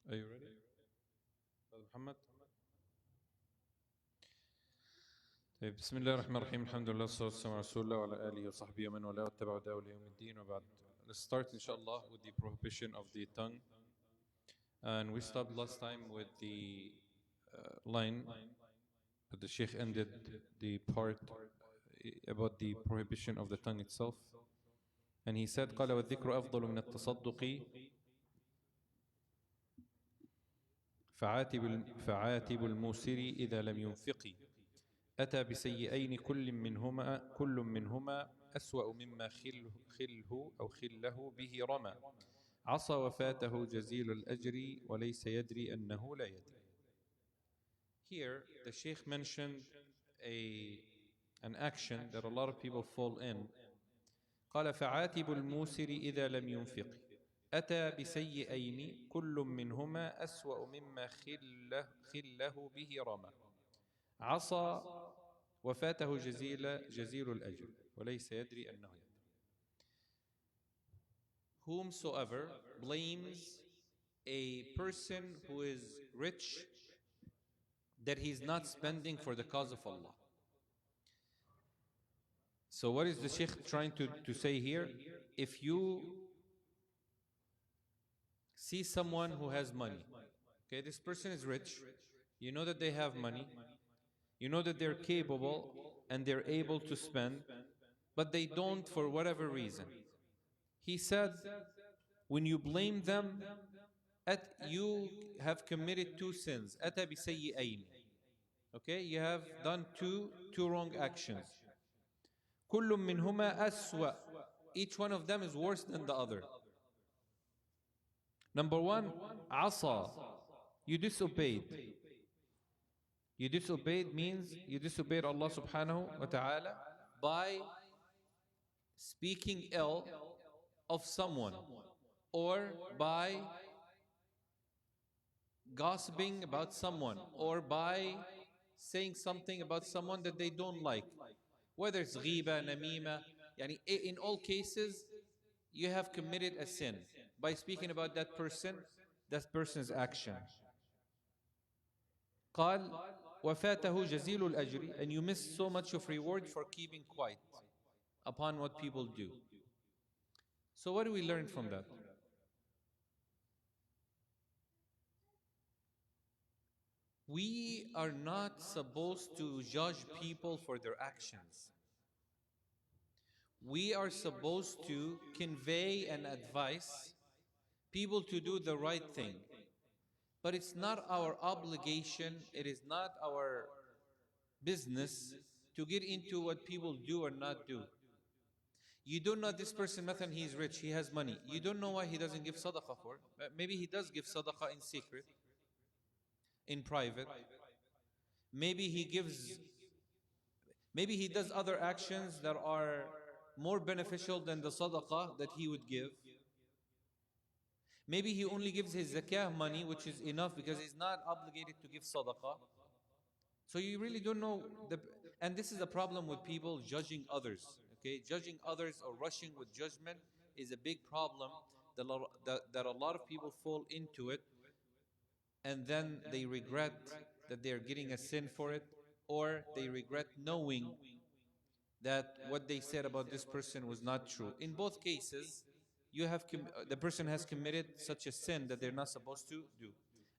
Are you ready? Brother Muhammad? طيب بسم الله الرحمن الرحيم الحمد لله والصلاة والسلام على رسول الله وعلى آله وصحبه ومن والاه واتبع هداه إلى يوم الدين وبعد. Let's start inshallah with the prohibition of the tongue. And we stopped last time with the line that the Sheikh ended the part about the prohibition of the tongue itself. And he said قال والذكر أفضل من التصدق فعاتب الموسر إذا لم ينفق أتى بسيئين كل منهما أسوأ مما خله به رمى عصى وفاته جزيل الأجر وليس يدري أنه لا يدري. Here the Sheikh mentioned an action that a lot of people fall in. قال فعاتب الموسر إذا لم ينفق أتى بسيئين كل منهما أسوأ مما خله به رمى عصى وفاته جزيل الأجر وليس يدري أنه يدري. Whomsoever blames a person who is rich that he's not spending for the cause of Allah. So what is the Sheikh trying to say here? If you see someone who has money, okay, this person is rich, you know that they have money, you know that they're capable and they're able to spend, but they don't for whatever reason. He said, when you blame them, you have committed two sins. أتى بسيئين. Okay, you have done two wrong actions. كل منهما أسوأ. Each one of them is worse than the other. Number one, عصى. You disobeyed. You disobeyed means you disobeyed Allah subhanahu wa ta'ala by speaking ill of someone or by gossiping about someone or by saying something about someone that they don't like. Whether it's ghiba, namima, in all cases, you have committed a sin by speaking about that person's action. قال وفاته جزيل الأجر, and you miss so much of reward for keeping quiet upon what people do. So what do we learn from that? We are not supposed to judge people for their actions. We are supposed to convey and advise people to do the right thing. But it's not our obligation, it is not our business to get into what people do or not do. You don't know this person, Mathan, he's rich, he has money. You don't know why he doesn't give sadaqah for. Maybe he does give sadaqah in secret, in private. Maybe he does other actions that are more beneficial than the sadaqah that he would give. Maybe he only gives his zakah money, which is enough because he's not obligated to give sadaqah. So you really don't know. And this is a problem with people judging others. Okay, judging others or rushing with judgment is a big problem that a lot of people fall into it, and then they regret that they're getting a sin for it, or they regret knowing that what they said about this person was not true. In both cases, the person has committed such a sin that they're not supposed to do.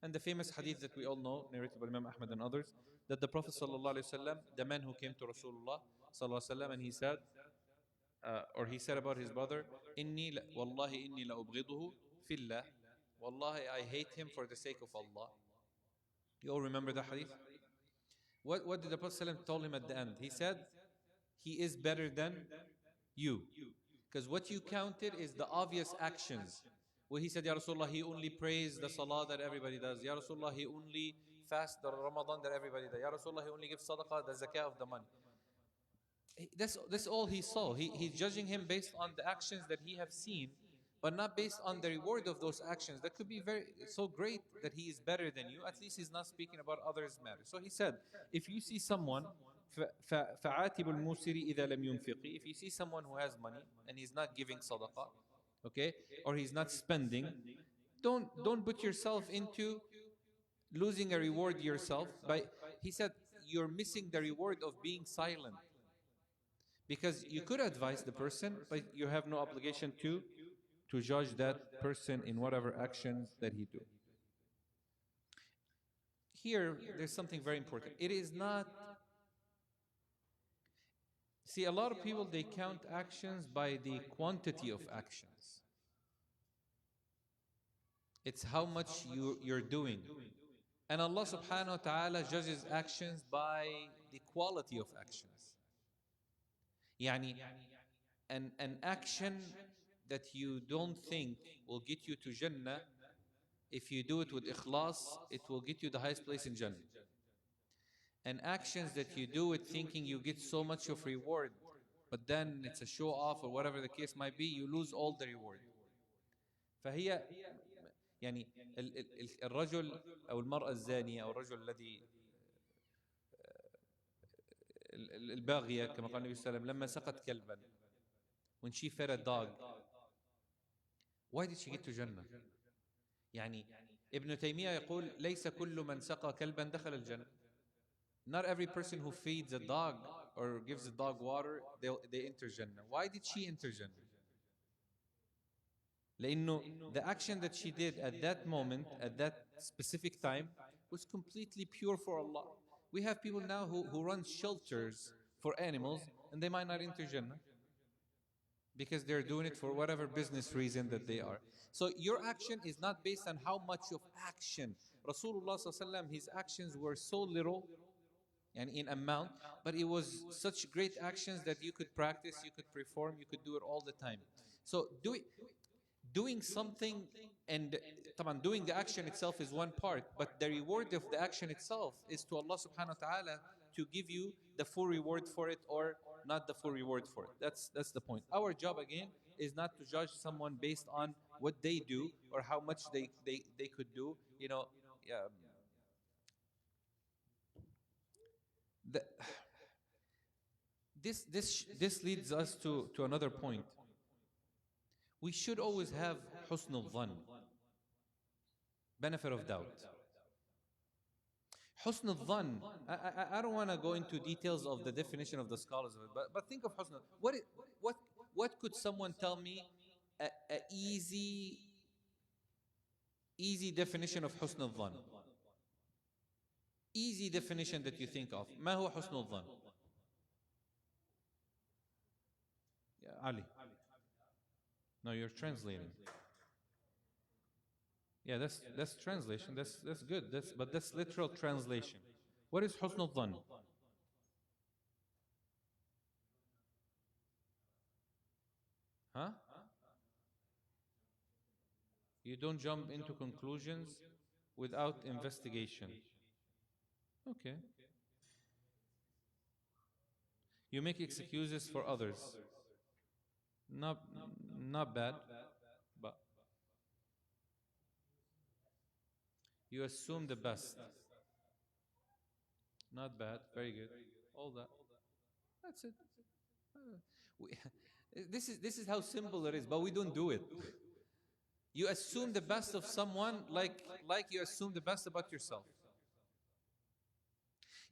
And the famous hadith that we all know, narrated by Imam Ahmad and others, that the Prophet ﷺ, the man who came to Rasulullah ﷺ, and he said, or he said about his brother, Wallahi inni la ubghiduhu fillah. Wallahi, I hate him for the sake of Allah. You all remember the hadith? What did the Prophet ﷺ told him at the end? He said, he is better than you. Because what you counted is the obvious actions. Where he said, Ya Rasulullah, he only prays the salah that everybody does. Ya Rasulullah, he only fasts the Ramadan that everybody does. Ya Rasulullah, he only gives sadaqah, the zakah of the money. That's all he saw. He's judging him based on the actions that he have seen, but not based on the reward of those actions. That could be so great that he is better than you. At least he's not speaking about others' matters. So he said, if you see someone, فَعَاتِبُ الْمُوسِرِ إِذَا لَمْ يُنْفِقِ, if you see someone who has money and he's not giving sadaqah, okay, or he's not spending, don't put yourself into losing a reward yourself by, he said, you're missing the reward of being silent. Because you could advise the person, but you have no obligation to judge that person in whatever actions that he do. Here, there's something very important. It is not, see, a lot of people, they count actions by the quantity of actions. It's how much you're doing. And Allah subhanahu wa ta'ala judges actions by the quality of actions. Yani, an action that you don't think will get you to Jannah, if you do it with ikhlas, it will get you the highest place in Jannah. And actions that you do it thinking you get so much of reward, but then it's a show off or whatever the case might be, you lose all the reward. فهي يعني الرجل أو المرأة الزانية أو الرجل الذي الباغية كما قال النبي صلى الله عليه وسلم لما سقت كلبا, when she fed a dog, why did she get to Jannah? يعني ابن تيمية يقول ليس كل من سقى كلبا دخل الجنة. Not every person who feeds a dog or gives a dog water, they enter Jannah. Why did she enter Jannah? لأنه the action that she did at that moment, at that specific time, was completely pure for Allah. We have people now who run shelters for animals, and they might not enter Jannah because they're doing it for whatever business reason that they are. So your action is not based on how much of action. Rasulullah sallallahu alaihi wasallam, his actions were so little and in amount, but it was such great actions that you could practice, you could perform, you could do it all the time. So doing something, and doing the action itself is one part, but the reward of the action itself is to Allah subhanahu wa ta'ala to give you the full reward for it or not the full reward for it. That's the point. Our job again is not to judge someone based on what they do or how much they could do. You know, this leads us to another point. We should always have husn al-dhan, benefit of doubt. Husn al-dhan, I don't want to go into details of the definition of the scholars of it, but think of husn. What could someone tell me a easy definition of husn al-dhan? Easy definition that you think of. ما هو حسن الظن؟ Yeah, Ali. No, you're translating. Yeah, that's translation. That's good. But that's literal translation. What is حسن الظن? Huh? You don't jump into conclusions without investigation. Okay. You make excuses for others. Not bad, but you assume the best. Not bad, very good. All that. That's it. This is how simple it is, but we don't do it. You assume the best of someone like you assume the best about yourself.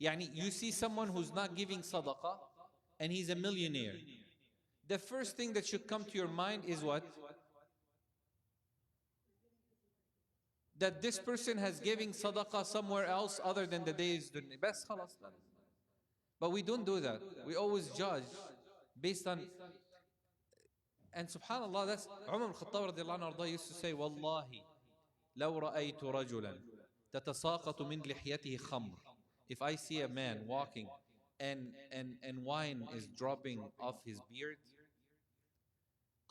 Yani, you see someone who's not giving sadaqah and he's a millionaire. The first thing that should come to your mind is what? That this person has given sadaqah somewhere else other than the days dunya. Bas khalas. But we don't do that. We always judge based on. And subhanallah, that's Umar al-Khattab radiallahu anhu used to say, Wallahi, لو رأيت رجلا تتساقط من لحيته خمر. If I see a man walking and wine is dropping off his beard,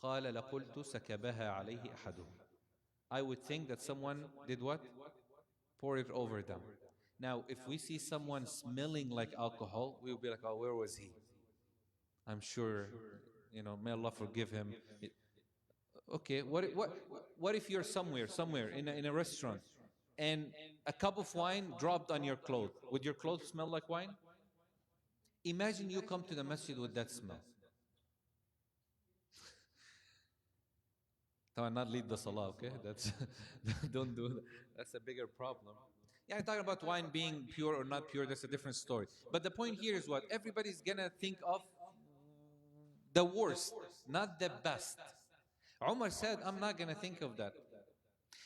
قال لقلت سكبها عليه أحدهم. I would think that someone did what? Pour it over them. Now, if we see someone smelling like alcohol, we will be like, oh, where was he? I'm sure, may Allah forgive him. Okay, what if you're somewhere in a restaurant, and a cup of wine dropped on your clothes? Would your clothes smell like wine? Imagine you come to the masjid with that smell. طبعا not lead the salah, okay? That's don't do that. That's a bigger problem. Yeah, I'm talking about wine being pure or not pure, that's a different story. But the point here is what? Everybody's gonna think of the worst, not the best. Umar said, I'm not gonna think of that.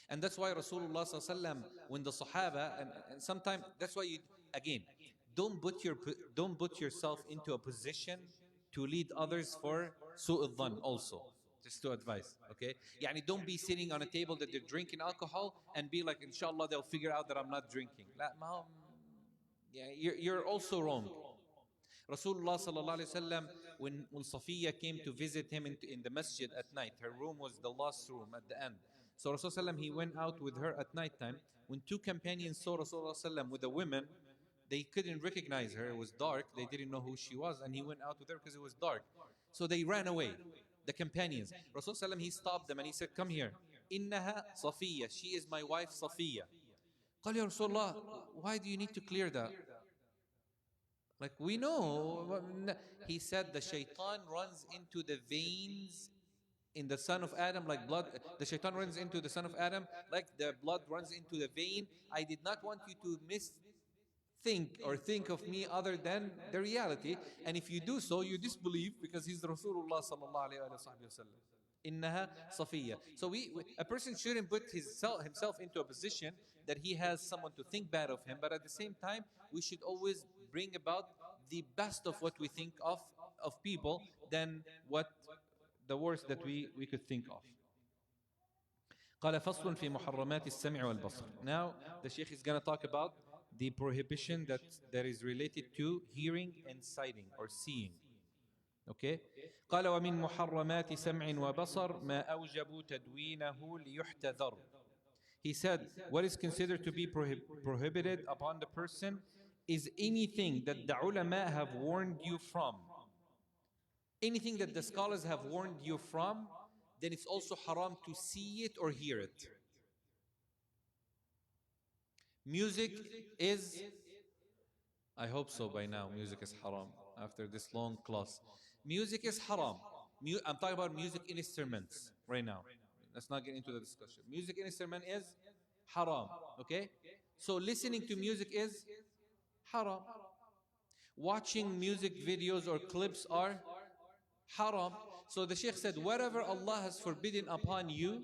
And that's why Rasulullah sallallahu alaihi wasallam, when the Sahaba, and sometimes that's why you, again, don't put yourself into a position to lead others for su'ul dhan also. Just to advise, okay? Yani don't be sitting on a table that they're drinking alcohol and be like, inshallah, they'll figure out that I'm not drinking. لا, ما هو- Yeah, you're also wrong. Rasulullah sallallahu alaihi wasallam, when Safiya came to visit him in the masjid at night, her room was the last room at the end. So Rasulullah he went out with her at night time. When two companions saw Rasulullah with a woman, they couldn't recognize her. It was dark. They didn't know who she was, and he went out with her because it was dark. So they ran away, the companions. Rasulullah he stopped them and he said, "Come here. Innaha Safiya. She is my wife Safiya." قال يا رسول الله, why do you need to clear that? Like we know, he said the shaitan runs into the veins in the son of Adam like blood. The shaitan runs into the son of Adam like the blood runs into the vein. I did not want you to think or think of me other than the reality. And if you do so, you disbelieve because he's Rasulullah sallallahu alayhi wa sallam. Innaha Safiya. So a person shouldn't put himself into a position that he has someone to think bad of him, but at the same time, we should always bring about the best of what we think of people than what the worst that we could think of. قال فصل في محرمات السمع والبصر. Now the Sheikh is going to talk about the prohibition that is related to hearing and sighting or seeing. Okay. قال ومن محرمات سمع وبصر ما أوجب تدوينه ليحتذر. He said, what is considered to be prohibited upon the person is anything that the ulama have warned you from. Anything that the scholars have warned you from, then it's also haram to see it or hear it. Music is, I hope so by now, music is haram after this long class. Music is haram. I'm talking about music instruments right now. Let's not get into the discussion. Music instrument is haram, okay? So listening to music is haram. Watching music videos or clips are haram. So the Sheikh said, whatever Allah has forbidden upon you,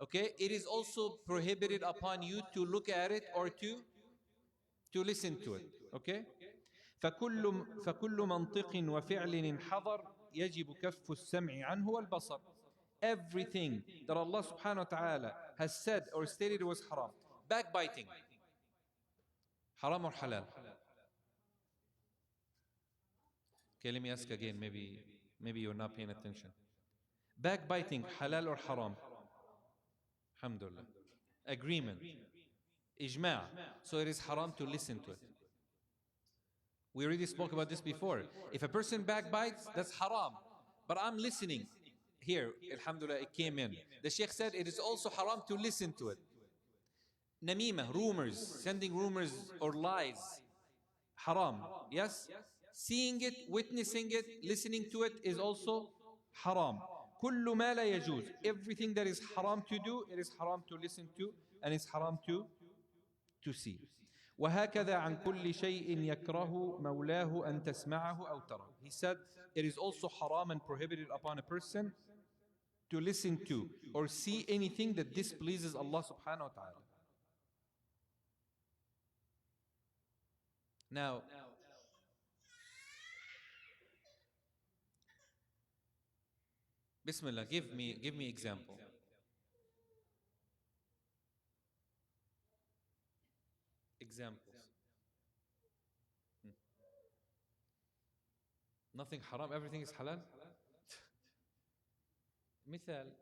okay, it is also prohibited upon you to look at it or to listen to it, okay? فكل منطق وفعل انحضر يجب كف السمع عنه والبصر. Everything that Allah subhanahu wa ta'ala has said or stated was haram. Backbiting, haram or halal? Okay, let me ask again, maybe you're not paying attention. Backbiting, halal or haram? Alhamdulillah. Agreement, ijma'. So it is haram to listen to it. We already spoke about this before. If a person backbites, that's haram. But I'm listening. Here, alhamdulillah, it came in. The Sheikh said it is also haram to listen to it. Namima, rumors, sending rumors or lies, haram. Yes? Seeing it, witnessing it, listening to it is also haram. كل ما لا يجوز. Everything that is haram to do, it is haram to listen to, and it's haram to see. وهكذا عن كل شيء يكره مولاه أن تسمعه أو تراه. He said it is also haram and prohibited upon a person to listen to or see anything that displeases Allah subhanahu wa ta'ala. Now, Bismillah, give me example. Examples. Nothing haram, everything is halal. مثال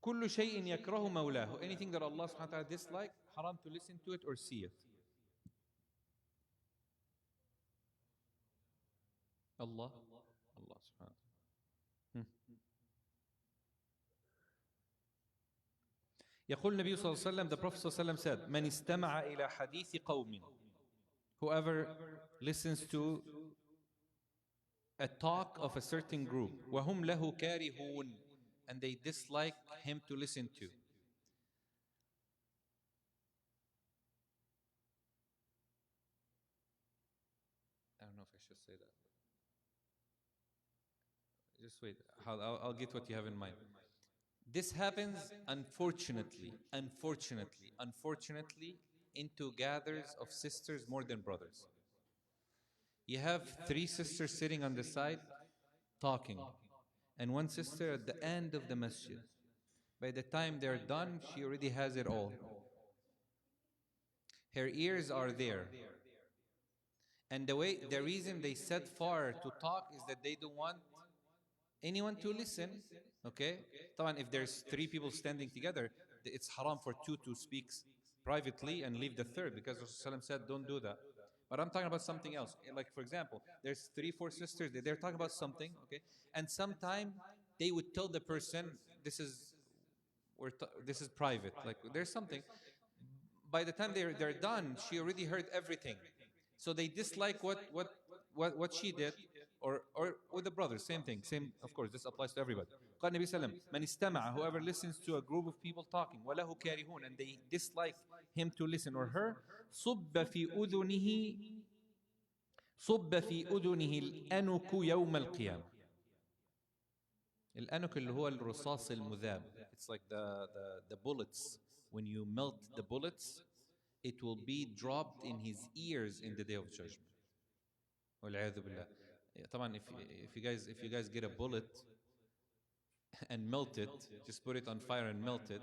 كل شيء يكره مولاه. Anything that Allah subhanahu wa ta'ala dislike, haram to listen to it or see it. Allah subhanahu wa ta'ala. يقول النبي صلى الله عليه وسلم, the Prophet صلى الله عليه وسلم said, من استمع إلى حديث قوم. Whoever listens to a talk of a certain group, وهم له كارهون, and they dislike him to listen to. I don't know if I should say that. Just wait. I'll get what you have in mind. This happens, unfortunately, into gathers of sisters more than brothers. You have three sisters sitting on the side talking, and one sister at the end of the masjid. By the time they're done, she already has it all. Her ears are there. And the reason they set far to talk is that they don't want anyone to listen. Okay? طبعا, if there's three people standing together, it's haram for two to speak privately and leave the third, because Rasulullah said, don't do that. But I'm talking about something else. Like, for example, there's 3-4 sisters, they're talking about something, okay? And sometime they would tell the person, this is private. Like, there's something. By the time they're done, she already heard everything. So they dislike what she did, or with the brothers, same thing. Same, of course, this applies to everybody. قال النبي صلى الله عليه وسلم من استمع, whoever listens to a group of people talking, وله كارهون, and they dislike him to listen or her, صب في أذنه الأنك يوم القيامة. الأنك اللي هو الرصاص المذاب. It's like the bullets. When you melt the bullets, it will be dropped in his ears in the day of judgment. والعياذ بالله. طبعا, if you guys get a bullet and melt it, just put it on fire and melt it,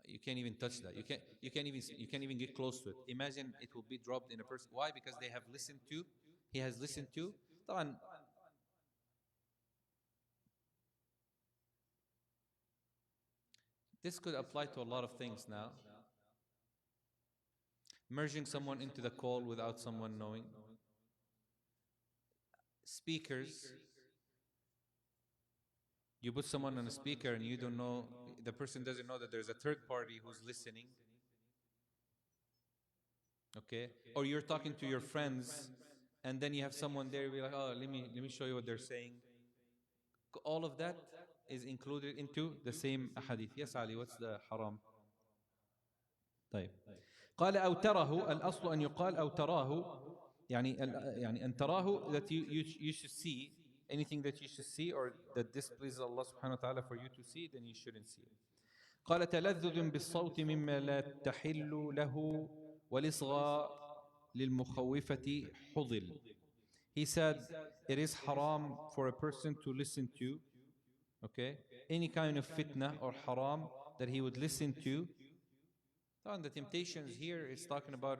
you can't even touch that. You can't even get close to it. Imagine it will be dropped in a person. Why? Because he has listened to. طبعا, this could apply to a lot of things now. Merging someone into the call without someone knowing. Speakers. You put someone on a speaker and you don't know, the person doesn't know that there's a third party who's listening. Okay? Or you're talking to your friends and then you have someone there, you'll be like, oh, let me show you what they're saying. All of that is included into the same hadith. Yes, Ali, what's the haram? طيب. قال أو تراه, الأصل أن يقال أو تراه, يعني أن تراه, that you should see anything that you should see or that displeases Allah subhanahu wa ta'ala for you to see, then you shouldn't see it. قال تلذذ بالصوت مما لا تحل له والإصغاء للمخوفة حضل. He said it is haram for a person to listen to, okay, any kind of fitna or haram that he would listen to. The temptations here is talking about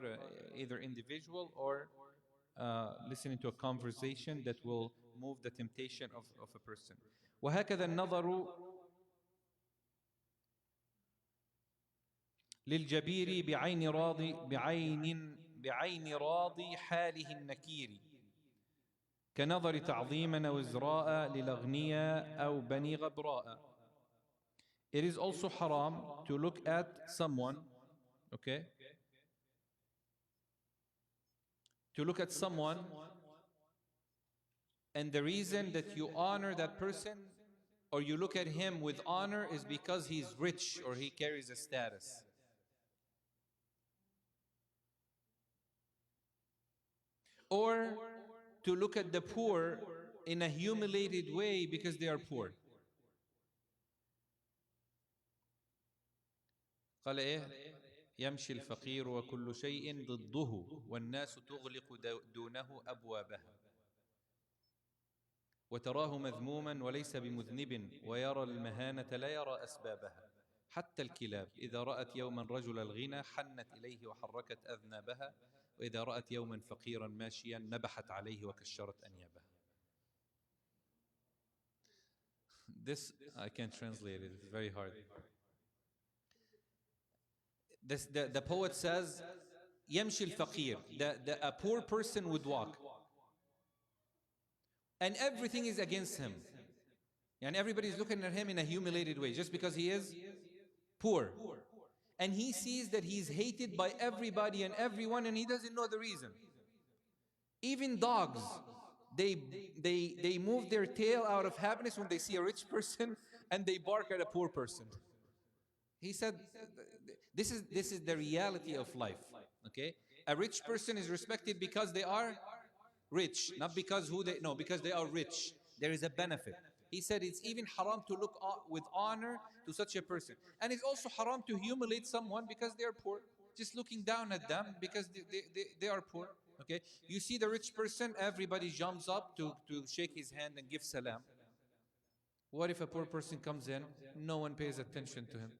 either individual or listening to a conversation that will move the temptation of a person. وهكذا النظر للجبير بعين راضي حاله النكير كنظر تعظيما أو إزراء للأغنياء أو بني غبراء. It is also haram to look at someone, okay? To look at someone, and the reason that you honor that person or you look at him with honor is because he's rich or he carries a status. Or to look at the poor in a humiliated way because they are poor. قال إيه؟ يمشي الفقير وكل شيء ضده والناس تغلق دونه أبوابها وتراه مذموما وليس بمذنب ويرى المهانة لا يرى أسبابها حتى الكلاب إذا رأت يوما رجل الغنى حنت إليه وحركت أذنابها وإذا رأت يوما فقيرا ماشيا نبحت عليه وكشرت أنيابها. This I can't translate it, it's very hard. The poet says يمشي الفقير, a poor person would walk and everything is against him, and everybody is looking at him in a humiliated way just because he is poor, and he sees that he's hated by everybody and everyone and he doesn't know the reason. Even dogs, they move their tail out of happiness when they see a rich person, and they bark at a poor person. He said, this is the reality of life. Okay? A rich person is respected because they are rich, not because who they, no, because they are rich. There is a benefit. He said it's even haram to look with honor to such a person. And it's also haram to humiliate someone because they are poor. Just looking down at them because they are poor. Okay? You see the rich person, everybody jumps up to shake his hand and give salam. What if a poor person comes in? No one pays attention to him.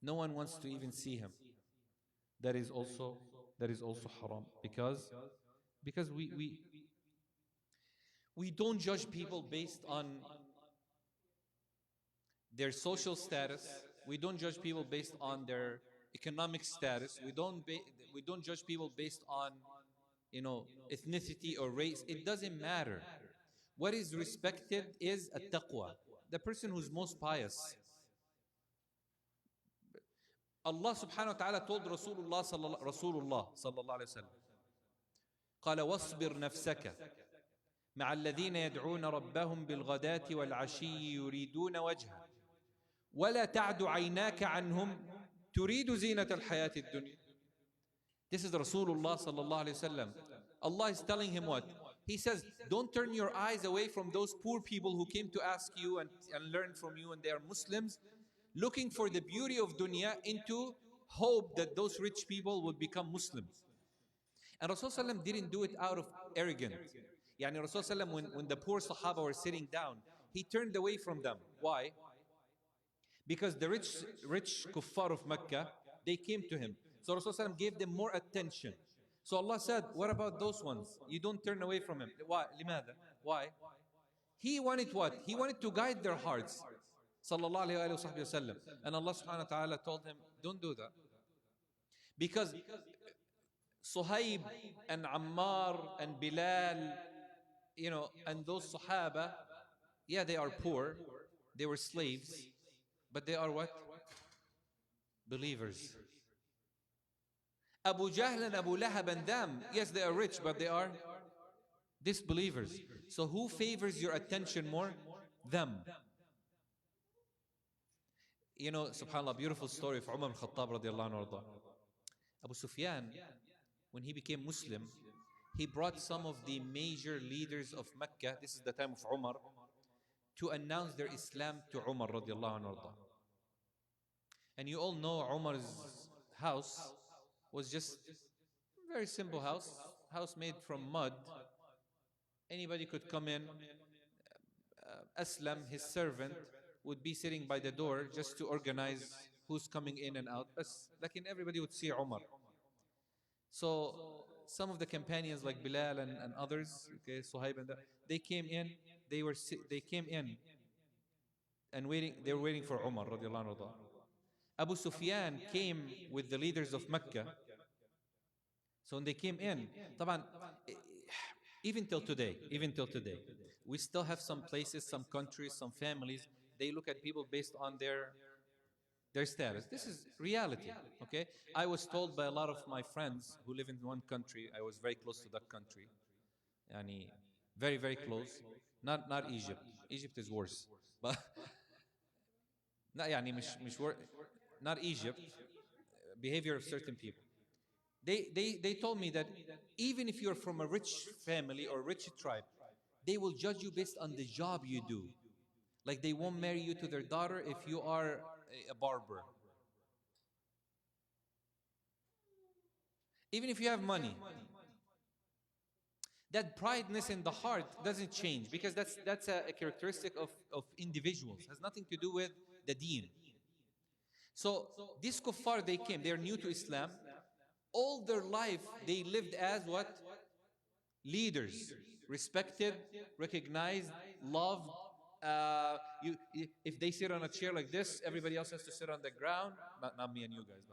No one wants to even see him. That is also haram because we don't judge people based on their social status. We don't judge people based on their economic status. We don't judge people based on, you know, ethnicity or race. It doesn't matter. What is respected is a taqwa, the person who's most pious. Allah subhanahu wa ta'ala told Rasulullah sallallahu alayhi wa sallam, قال واصبر نفسك مع الذين يدعون ربهم بالغداة والعشي يريدون وجهه ولا تعد عيناك عنهم تريد زينة الحياة الدنيا. This is Rasulullah sallallahu alayhi wa sallam. Allah is telling him what? He says, don't turn your eyes away from those poor people who came to ask you and learn from you, and they are Muslims, looking for the beauty of dunya into hope that those rich people would become Muslims. And Rasulullah didn't do it out of arrogance. Yani Rasulullah, when the poor Sahaba were sitting down, he turned away from them. Why? Because the rich kuffar of Mecca, they came to him. So Rasulullah gave them more attention. So Allah said, what about those ones? You don't turn away from him. Why? لماذا? Why? He wanted what? He wanted to guide their hearts. Sallallahu alayhi wa sallam. And Allah subhanahu wa ta'ala told him, don't do that. Because Suhaib and Ammar and Bilal, you know, and those Sahaba, yeah, they are poor. They were slaves. But they are what? Believers. Abu Jahl and Abu Lahab and them, yes, they are rich, but they are disbelievers. So who favors your attention more? Them. You know, subhanAllah, beautiful story of Umar al-Khattab radiallahu anhu. Abu Sufyan, when he became Muslim, he brought some of the major leaders of Mecca, this is the time of Umar, to announce their Islam to Umar radiallahu anhu. And you all know Umar's house was just a very simple house made from mud. Anybody could come in. Aslam, his servant, would be sitting by the door just to organize who's coming in and out. But like everybody would see Umar. So some of the companions like Bilal and others, okay, Suhaib and they came in. They came in and waiting. They were waiting for Umar radiallahu anhu. Abu Sufyan came with the leaders of Mecca. So when they came in, طبعا, even till today, we still have some places, some countries, some families, they look at people based on their status. This is reality, okay? I was told by a lot of my friends who live in one country, I was very close to that country, yani, very, very close. Not Egypt. Egypt is worse. But not Egypt, behavior of certain people. They told me that even if you're from a rich family or rich tribe, they will judge you based on the job you do. Like they won't marry you to their daughter if you are a barber. Even if you have money. That prideness in the heart doesn't change, because that's a characteristic of individuals. It has nothing to do with the deen. So these kuffar, they came, they're new to Islam. All their life, they lived as what? Leaders. Respected, recognized, loved. If they sit on a chair like this, everybody else has to sit on the ground. Not me and you guys.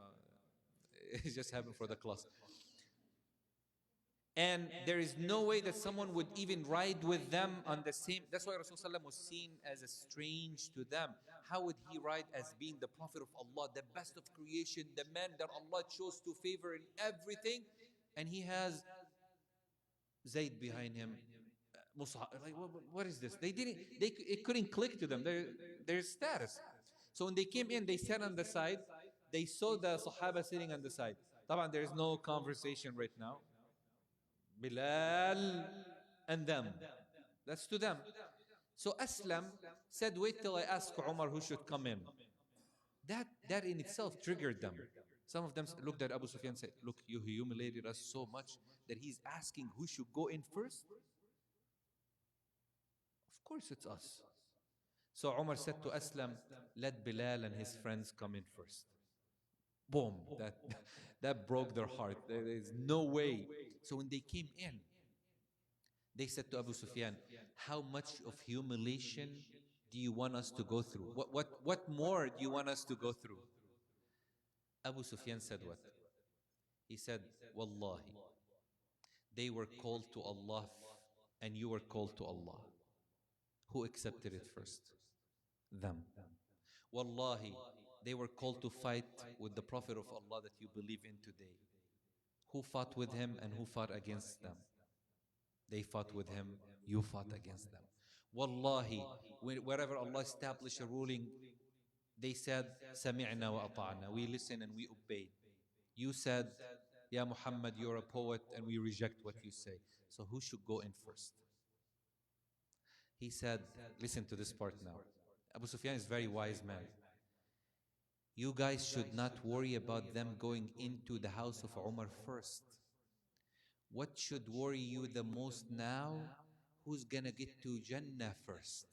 It just happened for the class. And there is no way that someone would even ride with them on the same. That's why Rasulullah was seen as a strange to them. How would he ride as being the Prophet of Allah, the best of creation, the man that Allah chose to favor in everything? And he has Zayd behind him, Like, what is this? They didn't, it couldn't click to them, their status. So when they came in, they sat on the side, they saw the Sahaba sitting on the side. Taban, there is no conversation right now. Bilal and them. That's to them. So Aslam said, wait till I ask Umar who should come in. That in itself triggered them. Some of them looked at Abu Sufyan and said, look, you humiliated us so much that he's asking who should go in first. Of course it's us. So Umar said to Aslam, let Bilal and his friends come in first. Boom, that broke their heart. There is no way. So when they came in, they said to Abu Sufyan, how much of humiliation do you want us to go through? What more do you want us to go through? Abu Sufyan said what? He said, Wallahi, they were called to Allah and you were called to Allah. Who accepted it first? Them. Wallahi, they were called to fight with the Prophet of Allah that you believe in today. Who fought with him and who fought against them? They fought with him, you fought against them. Wallahi, wherever Allah established a ruling, they said, Sami'na wa ata'na. We listen and we obeyed. You said, Ya Muhammad, you're a poet, and we reject what you say. So who should go in first? He said, listen to this part now. Abu Sufyan is a very wise man. You guys should not worry about them going into the house of Umar first. What should worry you the most now? Who's gonna get to Jannah first?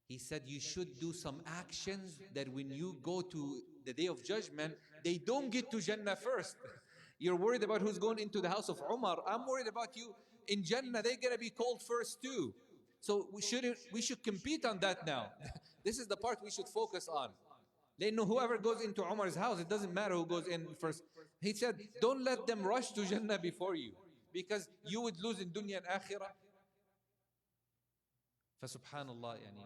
He said you should do some actions that when you go to the Day of Judgment, they don't get to Jannah first. You're worried about who's going into the house of Umar. I'm worried about you in Jannah. They're gonna be called first too. So we should compete on that now. This is the part we should focus on. They know whoever goes into Umar's house, it doesn't matter who goes in first. He said, don't let them rush to Jannah before you, because you would lose in dunya and akhirah. فسبحانallah, yani.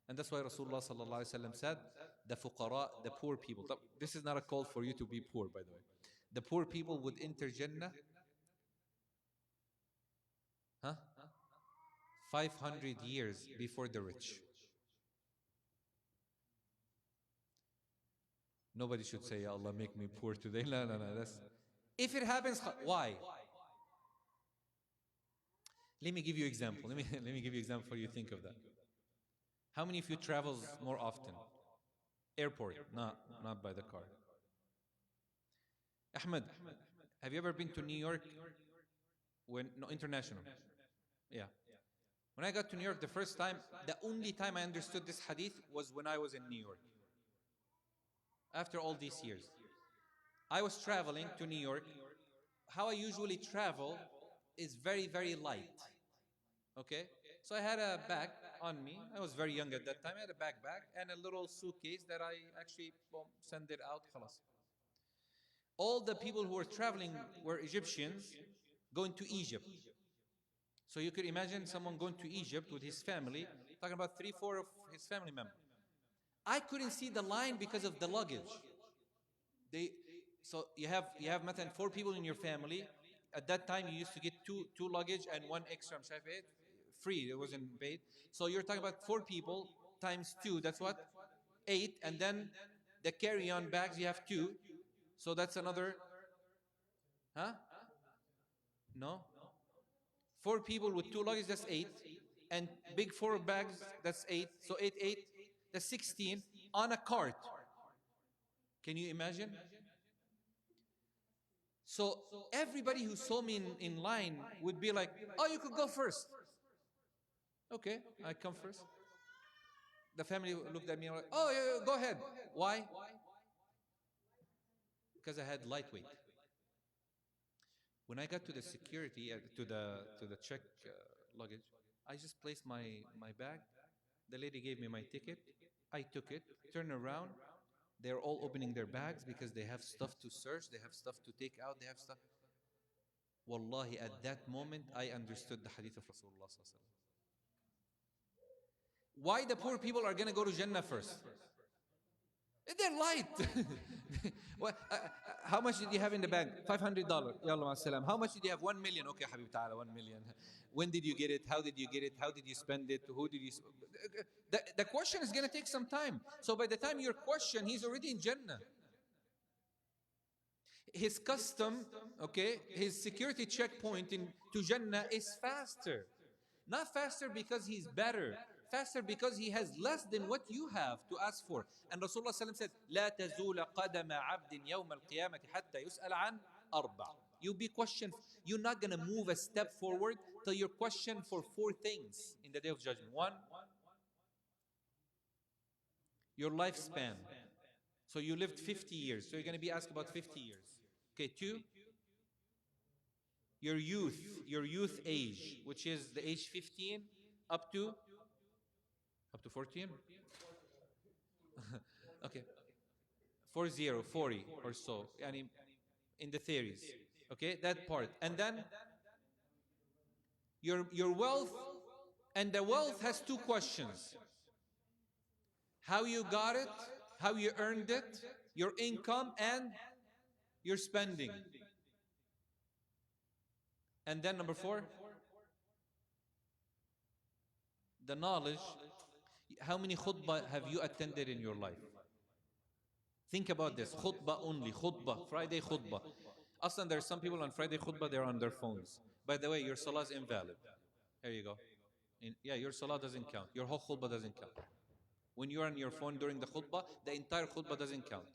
And that's why Rasulullah sallallahu alaihi wasallam said, the fuqara, the poor people. This is not a call for you to be poor, by the way. The poor people would enter Jannah 500 years before the rich. Nobody should say, Ya Allah, make me poor today. No. That's, if it happens, why? Let me give you an example. Let me give you an example for you think of that. How many of you travels more often? Airport, not by the car. Ahmed, have you ever been to New York? No, international. Yeah. When I got to New York the first time, the only time I understood this hadith was when I was in New York. After all these years, I was traveling to New York. How I usually travel is very, very light. Okay? So I had a bag on me. I was very young at that time. I had a backpack and a little suitcase that I actually sent it out. Khalas. All the people who were traveling were Egyptians going to Egypt. So you could imagine someone going to Egypt with his family, talking about 3-4 of his family members. I couldn't see the line because of the luggage. So you have 4 people in your family. At that time, you used to get two luggage and 1 extra. Free, it wasn't paid. So you're talking about 4 people times 2. That's what? 8. And then the carry-on bags, you have 2. So that's another. No. 4 people with 2 luggage, that's 8. And big 4 bags, that's 8. So 8, that's 16 on a cart. Can you imagine? So everybody who saw me in line would be like, oh, you could go first. Okay, I come first. The family looked at me and like, oh, yeah, go ahead. Why? Because I had lightweight. When I got to the security, to the check luggage, I just placed my bag. The lady gave me my ticket. I took it, turned around. They're all opening their bags because they have stuff to search, they have stuff to take out, they have stuff. Wallahi, at that moment, I understood the hadith of Rasulullah sallallahu alaihi wasallam. Why the poor people are going to go to Jannah first? They're light. What, how much did you have in the bank? $500. Yalla ma salam. How much did you have? 1 million. Okay, Habib Ta'ala, 1 million. When did you get it? How did you get it? How did you spend it? Who did you? The question is going to take some time. So by the time your question, he's already in Jannah. His custom, okay, his security checkpoint to Jannah is faster. Not faster because he's better, faster because he has less than what you have to ask for. And Rasulullah said, لا تزول قدم عبد يوم القيامة حتى يسأل عن أربع. You'll be questioned. You're not going to move a step forward till you're questioned for 4 things in the day of judgment. 1, your lifespan. So you lived 50 years. So you're going to be asked about 50 years. Okay, 2, your youth age, which is the age 15 up to 14. Okay, 40 or so, yani in the theories. Okay, that part. And then your wealth, and the wealth has 2 questions: how you got it, how you earned it, your income, and your spending. And then number 4, the knowledge. How many khutbah have you attended in your life? Think about this. Khutbah only. Khutbah. Friday khutbah. Aslan, there are some people on Friday khutbah, they're on their phones. By the way, your salah is invalid. Here you go. Yeah, your salah doesn't count. Your whole khutbah doesn't count. When you're on your phone during the khutbah, the entire khutbah doesn't count.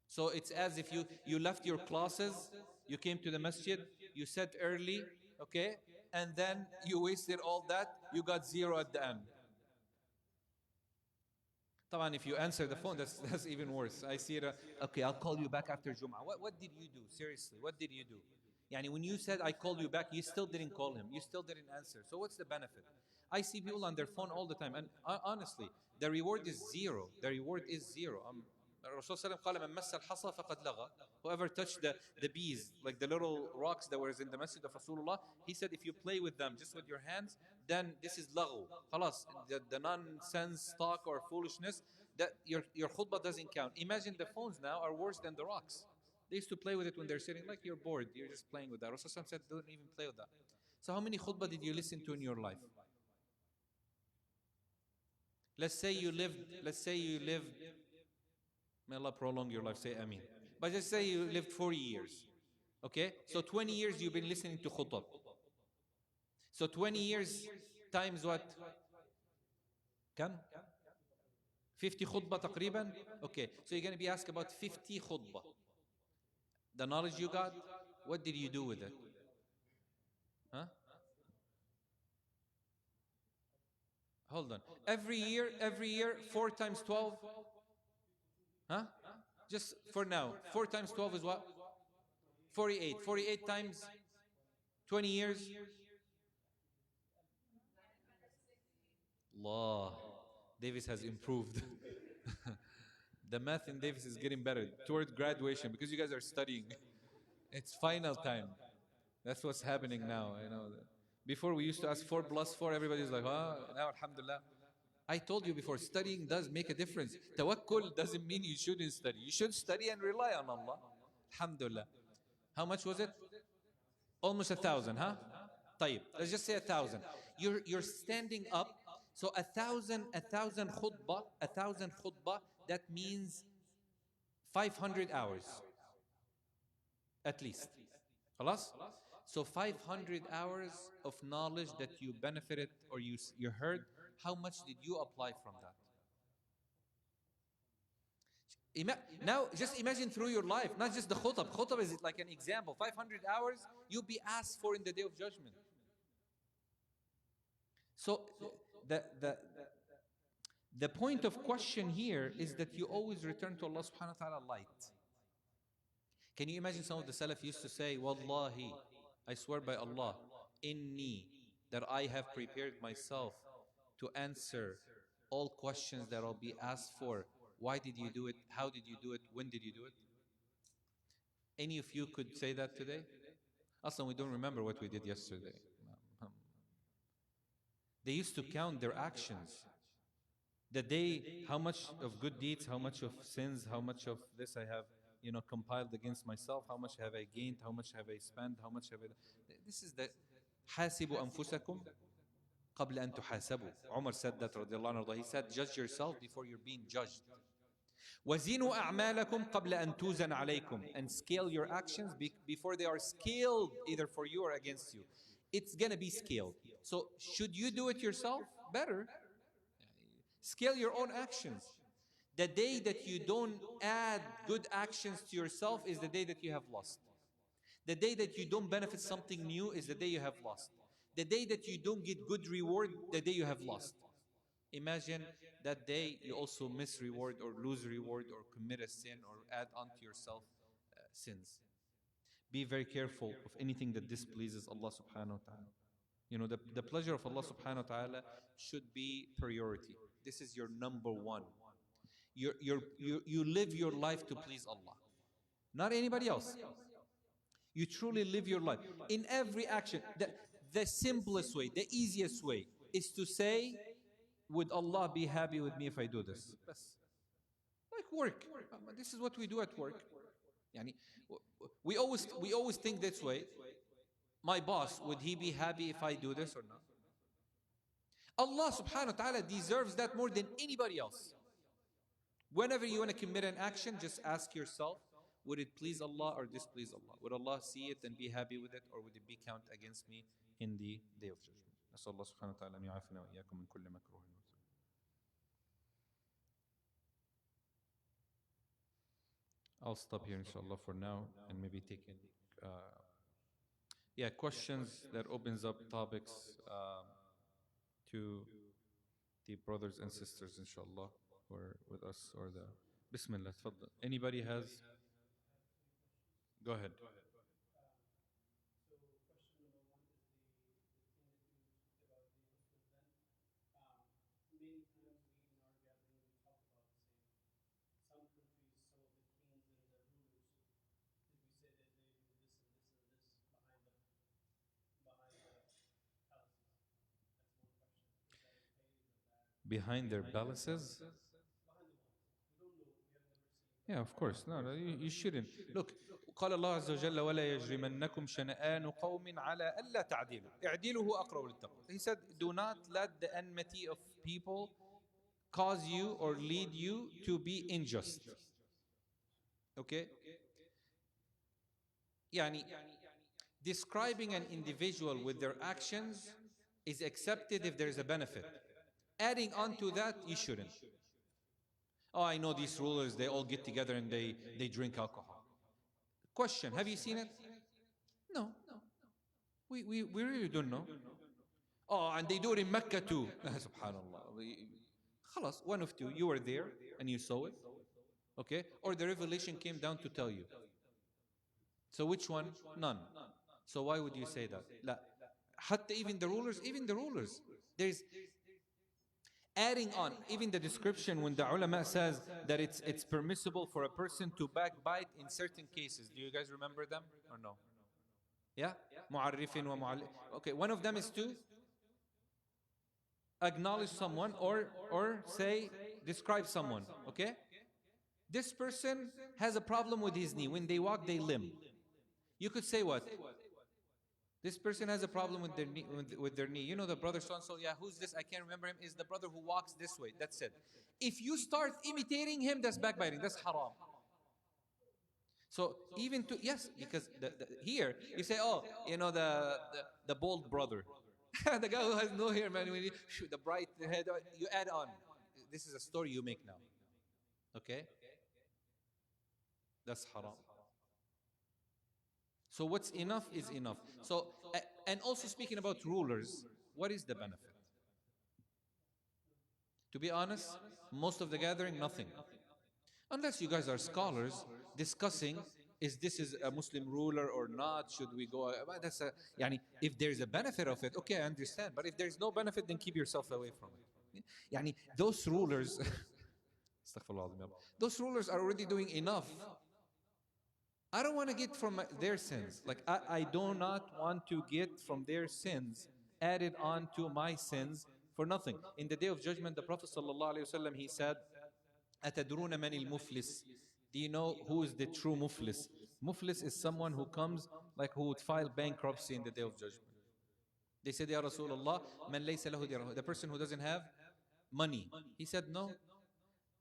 So it's as if you left your classes, you came to the masjid, you sat early, okay, and then you wasted all that, you got 0 at the end. Taban, if you answer the phone, that's even worse. I see it, okay, I'll call you back after Jum'ah. What did you do? Seriously, what did you do? Yani when you said, I called you back, you still didn't call him. You still didn't answer. So what's the benefit? I see people on their phone all the time. And honestly, the reward is 0. The reward is 0. Rasul sallallahu alayhi wa sallam قال من مس الحصى فقد لغى. Whoever touched the bees, like the little rocks that were in the masjid of Rasulullah, he said if you play with them just with your hands, then this is laghu. Khalas, the nonsense talk or foolishness, that your khutbah doesn't count. Imagine the phones now are worse than the rocks. They used to play with it when they're sitting, like you're bored, you're just playing with that. Rasul said, don't even play with that. So how many khutbah did you listen to in your life? Let's say you lived, may Allah prolong your life, say Ameen. But just say you lived 40 years. Okay? So 20 years you've been listening to khutbah. So 20 years times what? Kam? 50 khutbah taqriban? Okay. So you're going to be asked about 50 khutbah. The knowledge you got, what did you do with it? Huh? Hold on. Every year, 4 times 12. Huh? Just for now. 4 times 12 is what? 48. 48 times 20 years. Allah. Davis has improved. The math in Davis is getting better toward graduation because you guys are studying. It's final time. That's what's happening now. I know that. Before we used to ask 4 plus 4, everybody's like, now alhamdulillah. I told you before, studying does make a difference. Tawakkul doesn't mean you shouldn't study. You should study and rely on Allah. Alhamdulillah. How much was it? Almost 1,000, huh? طيب, let's just say 1,000. You're standing up. So 1,000 khutbah, that means 500 hours. At least. Khalas? So 500 hours of knowledge that you benefited or you heard, how much did you apply from that? Now, just imagine through your life, not just the khutab. Khutab is like an example. 500 hours you'll be asked for in the day of judgment. So the point of question here is that you always return to Allah subhanahu wa ta'ala light. Can you imagine some of the Salaf used to say, Wallahi, I swear by Allah, inni, that I have prepared myself to answer all questions that I'll be asked for. Why did you do it? How did you do it? When did you do it? Any of you could say that today? Aslan, we don't remember what we did yesterday. They used to count their actions. The day, how much of good deeds, how much of sins, how much of this I have, compiled against myself, how much have I gained, how much have I spent, how much have I... This is the حاسبوا أنفسكم قبل أن تحاسبوا. Umar said that, radiallahu anhu. He said, judge yourself before you're being judged. وزنوا أعمالكم قبل أن توزن عليكم. And scale your actions before they are scaled either for you or against you. It's gonna be scaled. So should you do it yourself? Better. Scale your own actions. The day that you don't add good actions to yourself is the day that you have lost. The day that you don't benefit something new is the day you have lost. The day that you don't get good reward, the day you have lost. Imagine that day you also miss reward or lose reward or commit a sin or add onto yourself sins. Be very careful of anything that displeases Allah subhanahu wa ta'ala. The pleasure of Allah subhanahu wa ta'ala should be priority. This is your number one. You live your life to please Allah, not anybody else. You truly live your life. In every action, the simplest way, the easiest way is to say, would Allah be happy with me if I do this? Like work. This is what we do at work. We always think this way. My boss, would he be happy if I do this or not? Allah subhanahu wa ta'ala deserves that more than anybody else. Whenever you want to commit an action, just ask yourself, would it please Allah or displease Allah? Would Allah see it and be happy with it, or would it be counted against me in the day of judgment? نسأل الله سبحانه وتعالى أن يعافنا وإياكم من كل مكروه. I'll stop here inshallah for now and maybe take in questions that opens up topics to the brothers and sisters inshallah who are with us, or the Bismillah, tfaddal. Anybody has? Go ahead. Behind their palaces? Yeah, of course. No, you shouldn't. Look, قال الله عز وجل ولا يجرمنكم شنآن قوم على ألا تعدلوا اعدلوا هو أقرب للتقوى. He said, do not let the enmity of people cause you or lead you to be unjust. Okay? Describing an individual with their actions is accepted if there is a benefit. Adding on to that, you shouldn't. Oh, I know these rulers, they all get together and they drink alcohol. Question, have you seen it? No. We really don't know. Oh, and they do it in Mecca too. Subhanallah. Khalas, one of two. You were there and you saw it. Okay? Or the revelation came down to tell you. So which one? None. So why would you say that? La. Hatta even the rulers. There's adding on, even the description when the ulama says that it's permissible for a person to backbite in certain cases. Do you guys remember them or no? Yeah? Mu'arrifin wa mu'allif. Okay, one of them is to acknowledge someone or say, describe someone. Okay? This person has a problem with his knee. When they walk, they limp. You could say what? This person has a problem with their knee. You know the brother so-and-so, yeah, who's this? I can't remember him. Is the brother who walks this way. That's it. If you start imitating him, that's backbiting. That's haram. So even to, yes, because here, you say, oh, you know, the bald brother. The guy who has no hair, man, when you shoot the bright head, you add on. This is a story you make now. Okay? That's haram. So what's enough is enough. So, and also speaking about rulers, what is the benefit? To be honest, most of the gathering, nothing. Unless you guys are scholars discussing, is this a Muslim ruler or not? Should we go? That's if there's a benefit of it, okay, I understand. But if there's no benefit, then keep yourself away from it. Those rulers, those rulers are already doing enough. I don't want to get from their sins. Like, I do not want to get from their sins added on to my sins for nothing. In the day of judgment, the Prophet ﷺ, he said, أَتَدْرُونَ مَنِ الْمُفْلِسِ? Do you know who is the true muflis? Muflis is someone who comes, like who would file bankruptcy in the day of judgment. They said, Ya Rasulullah, man laysa lahu dirham, the person who doesn't have money. He said, no.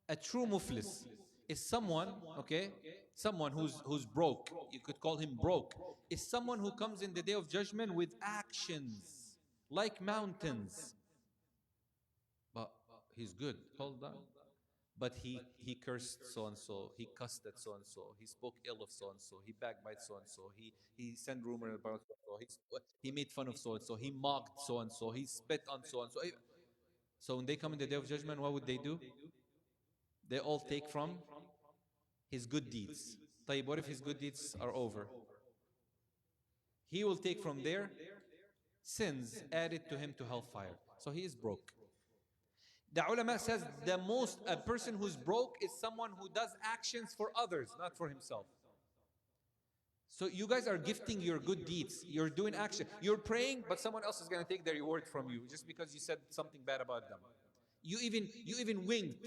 A true muflis is someone, okay, someone who's broke. You could call him broke. Is someone who comes in the day of judgment with actions like mountains. But he's good. Hold on. But he cursed so and so, he cussed at so and so, he spoke ill of so and so, he backbite so and so, he sent rumors about so and so, he made fun of so and so, he mocked so and so, he spit on so and so. So when they come in the day of judgment, what would they do? They all take from his good deeds. طيب, what if his good deeds are over? He will take from their sins added to him to hellfire. So he is broke. The ulama says a person who's broke is someone who does actions for others, not for himself. So you guys are gifting your good deeds. You're doing action. You're praying, but someone else is going to take their reward from you just because you said something bad about them. You even winked.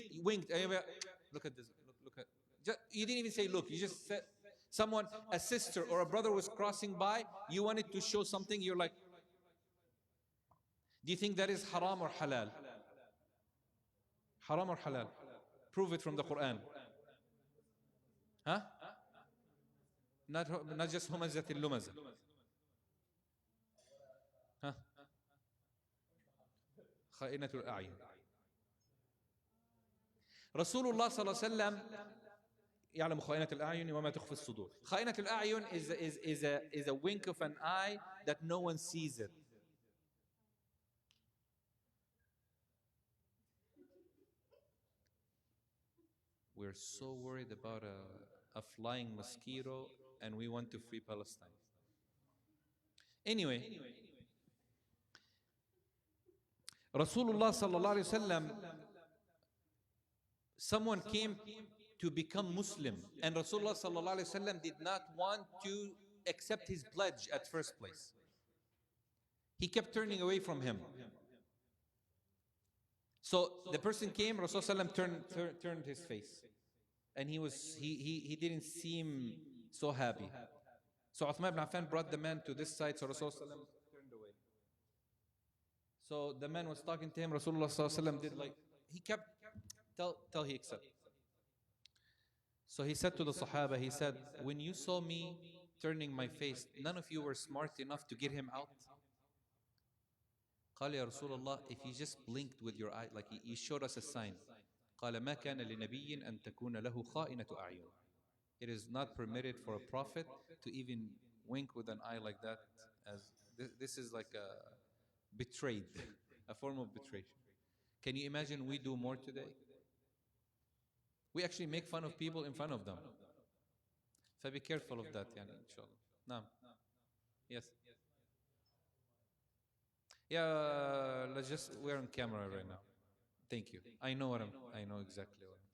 Look at this. Look at. You didn't even say look. You just said a sister or a brother was crossing by. You wanted to show something. You're like, do you think that is haram or halal? Haram or halal? Prove it from the Quran. Huh? Not just humazat al-lumaza. Huh? خائنة الأعين. رسول الله صلى الله عليه وسلم يعلم خائنة الأعين وما تخفي الصدور. خائنة الأعين is a wink of an eye that no one sees it. We're so worried about a flying mosquito and we want to free Palestine. Anyway, Rasulullah sallallahu alaihi wasallam, someone came to become Muslim, and Rasulullah sallallahu alaihi wasallam did not want to accept his pledge at first place. He kept turning away from him. So the person came, Rasulullah turned his face, and he didn't seem so happy. So Uthman ibn Affan brought the man to this side, so Rasulullah turned away. So the man was talking to him, Rasulullah did like, he kept till he accepted. So he said to the Sahaba, he said, when you saw me turning my face, none of you were smart enough to get him out? قال يا رسول الله, if you just blinked with your eye, like he showed us a sign. قال ما كان لنبي أن تكون له خائنة أعين. It is not permitted for a prophet to even wink with an eye like that. As this is like a betrayed, a form of betrayal. Can you imagine we do more today? We actually make fun of people in front of them. So be careful of that, yani, inshallah. Naam. Yes. Yeah, we're on camera right now. Thank you. I know exactly what I'm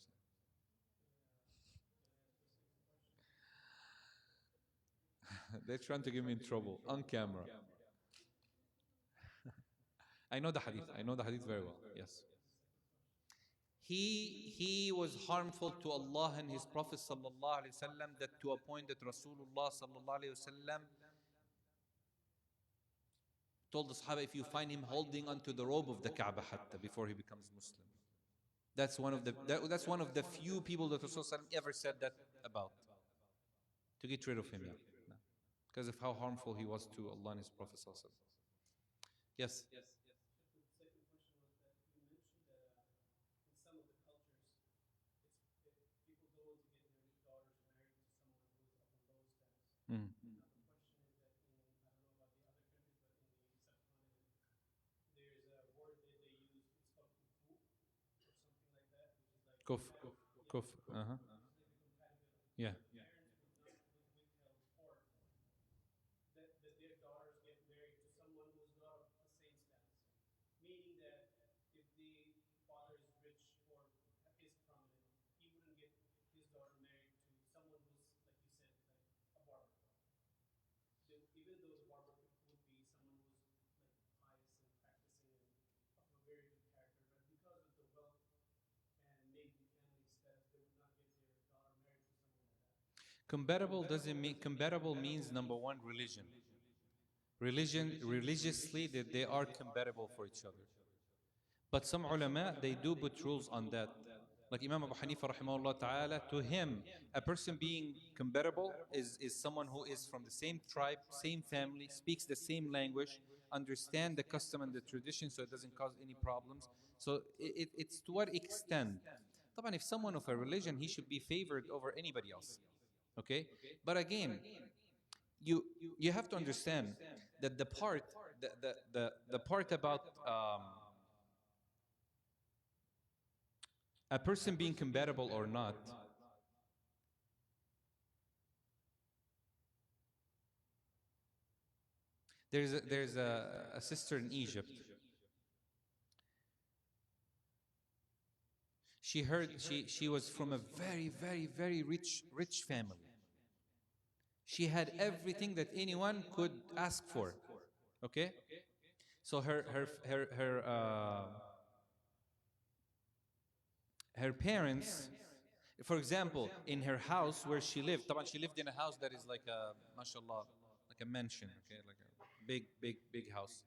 saying. They're trying to get me in trouble on camera. I know the hadith very well. Yes. He was harmful to Allah and His Prophet sallallahu alaihi wasallam, that to a point that Rasulullah sallallahu alaihi wasallam told the Sahaba, if you find him holding onto the robe of the Kaaba hatta before he becomes Muslim. That's one of the few people that Rasulullah ever said that about, to get rid of him, yeah. No. Because of how harmful he was to Allah and His Prophet sallallahu alaihi wasallam. Yes. Mm. Kuf. Yeah. Compatible doesn't mean, compatible means number one, religion. Religiously, that they are compatible for each other. But some ulama, they do put rules on that. Like Imam Abu Hanifa rahimahullah ta'ala, to him, a person being compatible is someone who is from the same tribe, same family, speaks the same language, understand the custom and the tradition so it doesn't cause any problems. So it's to what extent? طبعا, if someone of a religion, he should be favored over anybody else. Okay? But again, you have to understand that the part about a person being compatible or not, there's a sister in Egypt. She was from a very rich family. She had everything that anyone could ask for. Okay? So her parents, for example, in her house where she lived, طبعا she lived in a house that is like a, mashallah, like a mansion, okay, like a big house.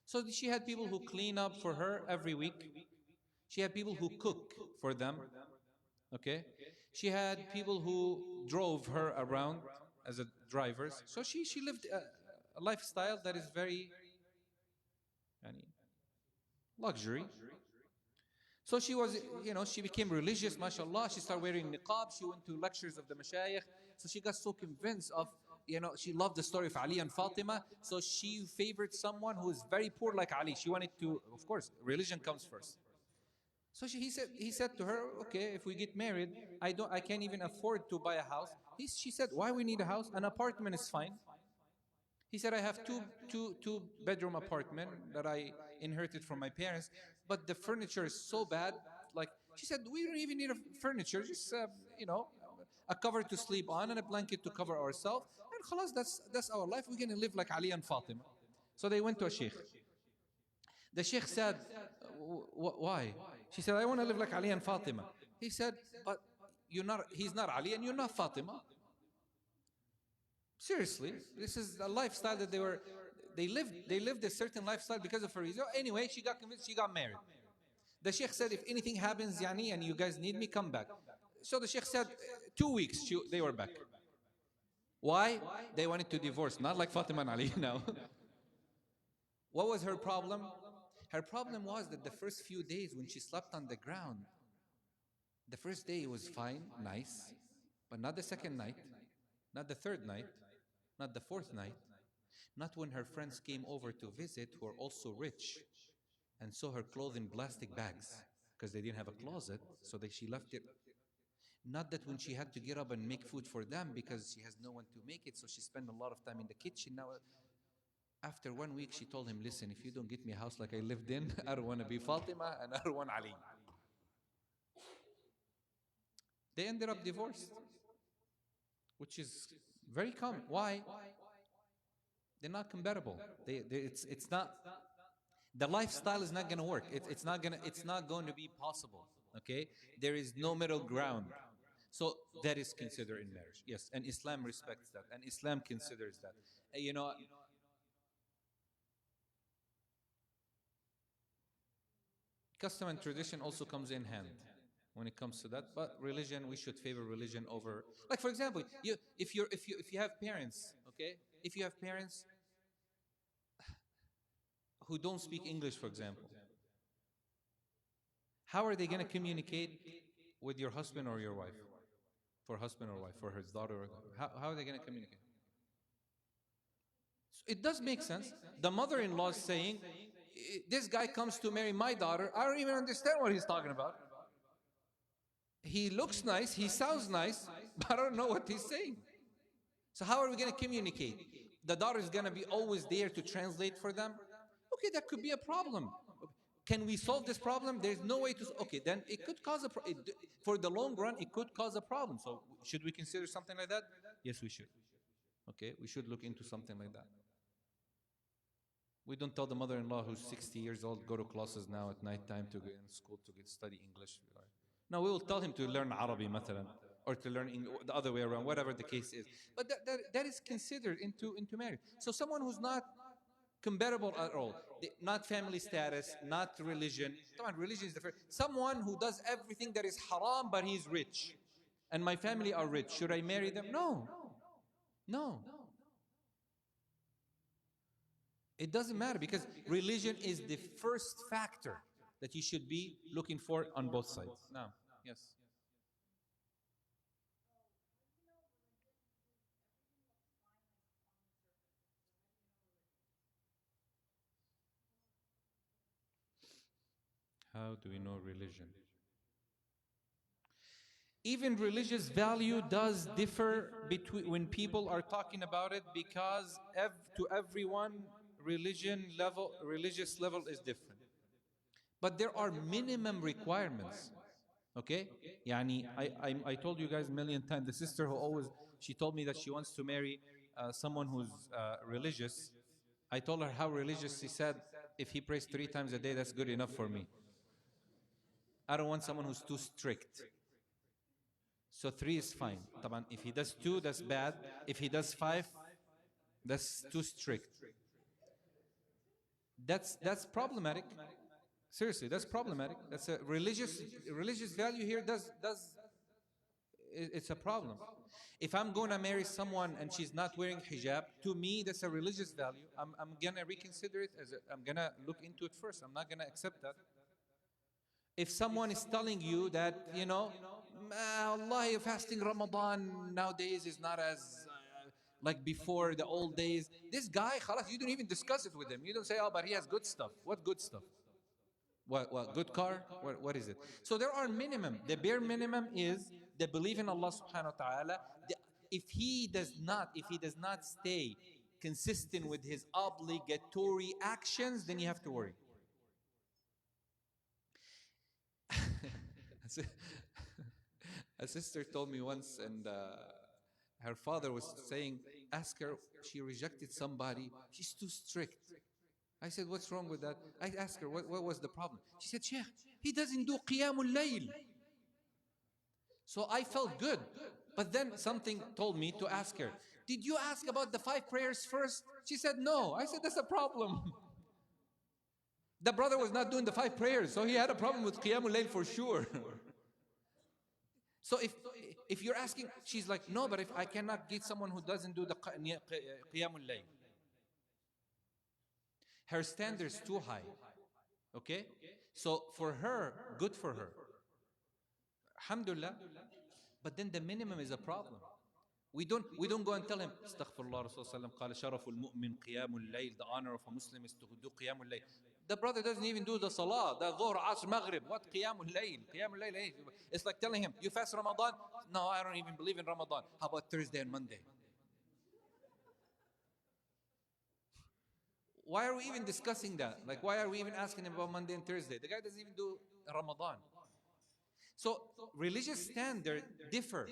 So she had people who clean up for her every week. She had people who cook for them, okay? She had people who drove her around as a drivers. So she lived a lifestyle that is very luxury. So she was, she became religious, mashallah. She started wearing niqab. She went to lectures of the mashayikh. So she got so convinced of, she loved the story of Ali and Fatima. So she favored someone who is very poor like Ali. She wanted to, of course, religion comes first. So he said to her, okay, if we get married, I can't even afford to buy a house. She said, why we need a house? An apartment is fine. He said, I have two bedroom apartment that I inherited from my parents, but the furniture is so bad. Like, she said, we don't even need a furniture, just a cover to sleep on and a blanket to cover ourselves. And khalas, that's our life. We're gonna live like Ali and Fatima. So they went to a sheikh. The sheikh said, why? She said, I want to live like Ali and Fatima. He said, but he's not Ali and you're not Fatima. Seriously, this is a lifestyle that they lived a certain lifestyle because of her reason. Anyway, she got convinced, she got married. The sheikh said, if anything happens, yani, and you guys need me, come back. So the sheikh said, 2 weeks, they were back. Why? They wanted to divorce, not like Fatima and Ali now. What was her problem? Her problem was that the first few days when she slept on the ground, the first day was fine, nice, but not the second night, not the third night, not the fourth night, not when her friends came over to visit who were also rich and saw her clothes in plastic bags because they didn't have a closet, so she left it. Not that when she had to get up and make food for them because she has no one to make it, so she spent a lot of time in the kitchen. Now, after 1 week, she told him, listen, if you don't get me a house like I lived in, I don't want to be Fatima and I don't want Ali. They ended up divorced, which is very common. Why? They're not compatible. It's not, the lifestyle is not going to work. It's not going to be possible. Okay? There is no middle ground. So that is considered in marriage. Yes, and Islam respects that, and Islam considers that. Custom and tradition also comes in hand when it comes to that. But religion, we should favor religion over. Like, for example, if you have parents, okay, if you have parents who don't speak English, for example, how are they going to communicate with your husband or your wife? For husband or wife, for his daughter, how are they going to communicate? It does make sense. The mother-in-law is saying, this guy comes to marry my daughter. I don't even understand what he's talking about. He looks nice, he sounds nice, but I don't know what he's saying. So how are we going to communicate? The daughter is going to be always there to translate for them? Okay, that could be a problem. Can we solve this problem? There's no way to. Okay, then it could cause a problem. For the long run, it could cause a problem. So should we consider something like that? Yes, we should. Okay, we should look into something like that. We don't tell the mother-in-law who's 60 years old, go to classes now at night time to go in school to study English. No, we will tell him to learn Arabic, مثلا. or to learn the other way around, whatever the case is. But that is considered into marriage. So someone who's not compatible at all, not family status, not religion. Come on, religion is the first. Someone who does everything that is haram, but he's rich, and my family are rich. Should I marry them? No, no. It doesn't matter, because religion is the first factor that you should be looking for on both sides. Now, yes. How do we know religion? Even religious value does differ between when people are talking about it, because to everyone, religious level is different. But there are minimum requirements. Okay? Yani, I told you guys a million times, the sister who she told me that she wants to marry someone who's religious. I told her how religious. She said, if he prays 3 times a day, that's good enough for me. I don't want someone who's too strict. So 3 is fine. If he does 2, that's bad. If he does 5, that's too strict. That's problematic. Seriously, that's problematic. That's a religious value here. It's a problem. If I'm going to marry someone and she's not wearing hijab, to me that's a religious value. I'm gonna reconsider it. I'm gonna look into it first. I'm not gonna accept that. If someone is telling you that, Allah, fasting Ramadan nowadays is not as like before the old days. This guy, khalas, you don't even discuss it with him. You don't say, oh, but he has good stuff. What good stuff? What good car? What is it? So there are minimum. The bare minimum is the belief in Allah subhanahu wa ta'ala. If he does not stay consistent with his obligatory actions, then you have to worry. A sister told me once, and her father was saying, ask her, she rejected somebody, she's too strict. I said, what's wrong with that? I asked her, what was the problem? She said, Sheikh, he doesn't do qiyamul layl. So I felt good. But then something told me to ask her, did you ask about the 5 prayers first? She said, no. I said, that's a problem. The brother was not doing the 5 prayers, so he had a problem with qiyamul layl for sure. So if you're asking, she's like, no, but if I cannot get someone who doesn't do the qiyamul layl. Her standard's too high. Okay? So for her, good for her. Alhamdulillah. But then the minimum is a problem. We don't go and tell him, Astaghfirullah, Rasulullah qala sharaful mu'min qiyamul layl. The honor of a Muslim is to do qiyamul layl. The brother doesn't even do the salah, the dhuhr, asr, maghrib. What qiyamul layl? Qiyamul layl. It's like telling him, you fast Ramadan? No, I don't even believe in Ramadan. How about Thursday and Monday? Why are we even discussing that? Like, why are we even asking him about Monday and Thursday? The guy doesn't even do Ramadan. So religious standards differ.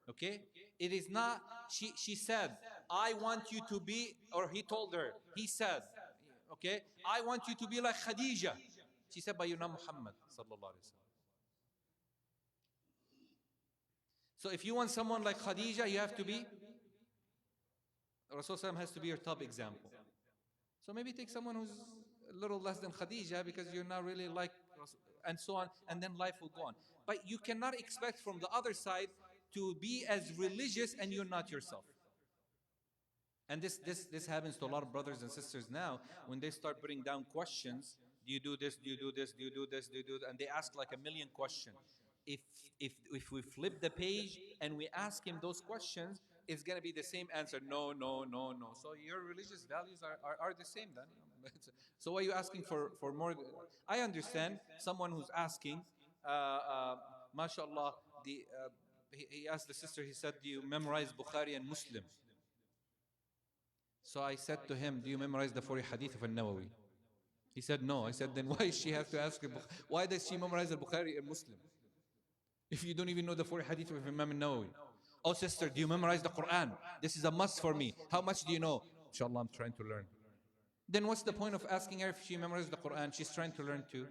Okay? It is not, she said, I want you to be, or he told her, he said, okay, I want you to be like Khadija. She said, by your name Muhammad sallallahu alaihi wasallam. So if you want someone like Khadija, you have to be, Rasulullah has to be your top example. So maybe take someone who's a little less than Khadija, because you're not really like, and so on, and then life will go on. But you cannot expect from the other side to be as religious and you're not yourself. And this happens to a lot of brothers and sisters now, when they start putting down questions. Do you do this? Do you do this? Do you do this? Do you do that? And they ask like a million questions. If we flip the page and we ask him those questions, it's going to be the same answer. No, no, no, no. So your religious values are the same then. So why are you asking for more? I understand someone who's asking, mashallah, he asked the sister, he said, do you memorize Bukhari and Muslim? So I said to him, do you memorize the 40 hadith of al-Nawawi? He said, no. I said, then why does she have to ask him? Why does she memorize the Bukhari and Muslim if you don't even know the 40 hadith of Imam al-Nawawi? Oh, sister, do you memorize the Quran? This is a must for me. How much do you know? Inshallah, I'm trying to learn. Then what's the point of asking her if she memorizes the Quran? She's trying to learn too.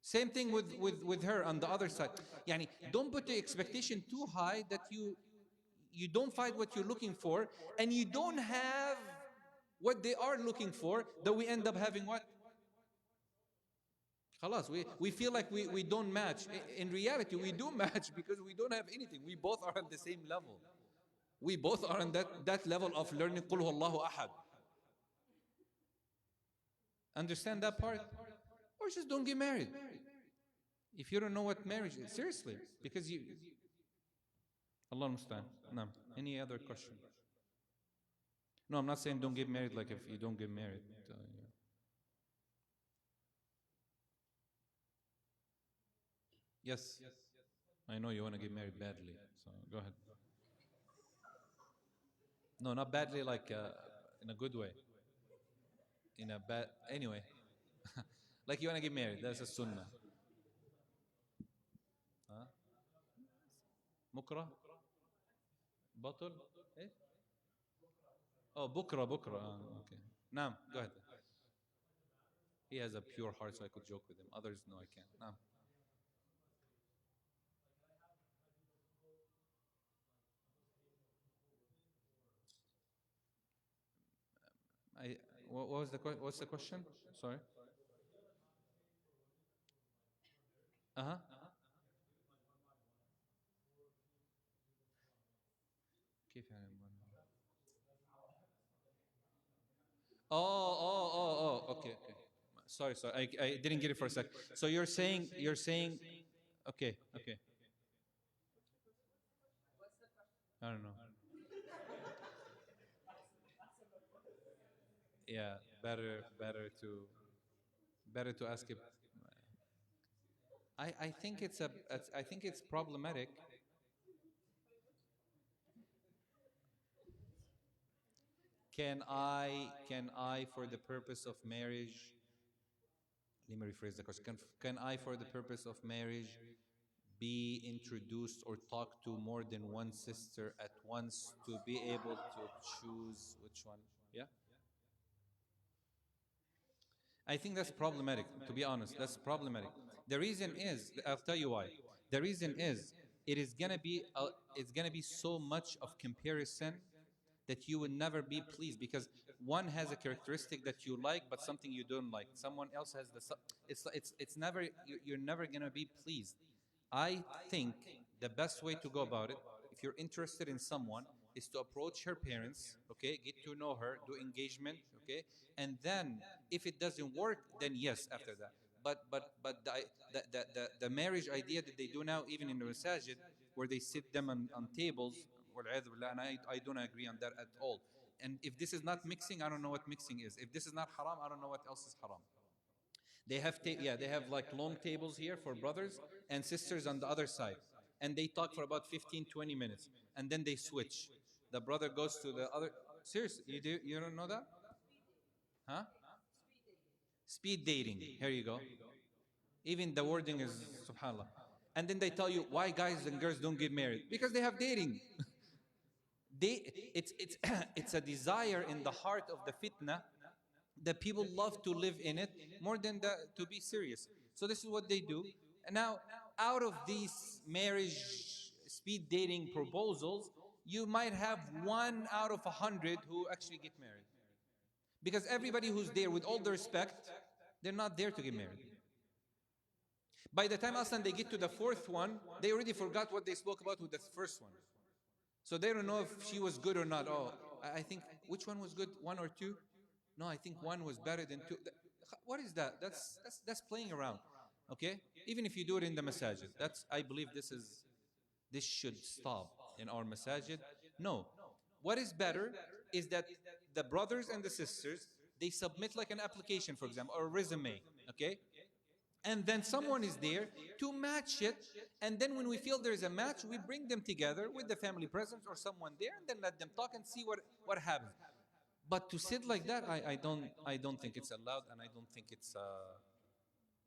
Same thing with her on the other side. Yani, don't put the expectation too high that you don't find what you're looking for, and you don't have what they are looking for, that we end up having what? Khalas, we feel like we don't match. In reality, we do match because we don't have anything. We both are on the same level. We both are on that level of learning Qul Huwallahu Ahad. Understand that part? Or just don't get married. If you don't know what marriage is, seriously, because you. Allah Mustaan. No. Any other question? No, I'm not saying don't get married like if you don't get married. Yeah. Yes. I know you want to get married badly, so go ahead. No, not badly, like in a good way. In a bad, anyway. Like you want to get married, that's a sunnah. Huh? Mukra? Bottle? Eh? Oh, bukra, bukra. Okay. Naam, go ahead. He has a pure heart, so I could joke with him. Others, no, I can't. Naam. I, what was the what's the question? Sorry. Uh-huh. كيف يعني؟ Okay, okay. Sorry, sorry. I didn't get it for a sec. So you're saying, okay, okay. I don't know. Yeah, better to ask it. I think I think it's problematic. Can I for the purpose of marriage, let me rephrase the question. Can I for the purpose of marriage be introduced or talk to more than one sister at once to be able to choose which one? Yeah? I think that's problematic, to be honest. That's problematic. The reason is, I'll tell you why. The reason is, it's gonna be so much of comparison that you would never be pleased, because one has a characteristic that you like but something you don't like. Someone else has it's never, you're never gonna be pleased. I think the best way to go about it, if you're interested in someone, is to approach her parents, okay, get to know her, do engagement, okay, and then if it doesn't work, then yes, after that. But the marriage idea that they do now, even in the masajid, where they sit them on tables, and I don't agree on that at all. And if this is not mixing, I don't know what mixing is. If this is not haram, I don't know what else is haram. They have they have like long tables here for brothers and sisters on the other side, and they talk for about 15-20 minutes, and then they switch. The brother goes to the other. Seriously, you don't know that? Huh? Speed dating. Here you go. Even the wording is subhanallah. And then they tell you why guys and girls don't get married, because they have dating. It's it's a desire in the heart of the fitna that people love to live in it more than to be serious. So this is what they do. And now, out of these marriage speed dating proposals, you might have 1 out of 100 who actually get married. Because everybody who's there, with all the respect, they're not there to get married. By the time Aslan they get to the fourth one, they already forgot what they spoke about with the first one. So they don't know if she was good or not. Oh, I think, which one was good, one or two? No, I think one was better than two. What is that? That's playing around. Okay? Even if you do it in the masajid, I believe this should stop in our masajid. No. What is better is that the brothers and the sisters, they submit like an application, for example, or a resume. Okay? And then someone is there to match it, and then when we feel there's a match, we bring them together with the family presence or someone there, and then let them talk and see what happens. But to sit like that, I don't think it's allowed, and I don't think it's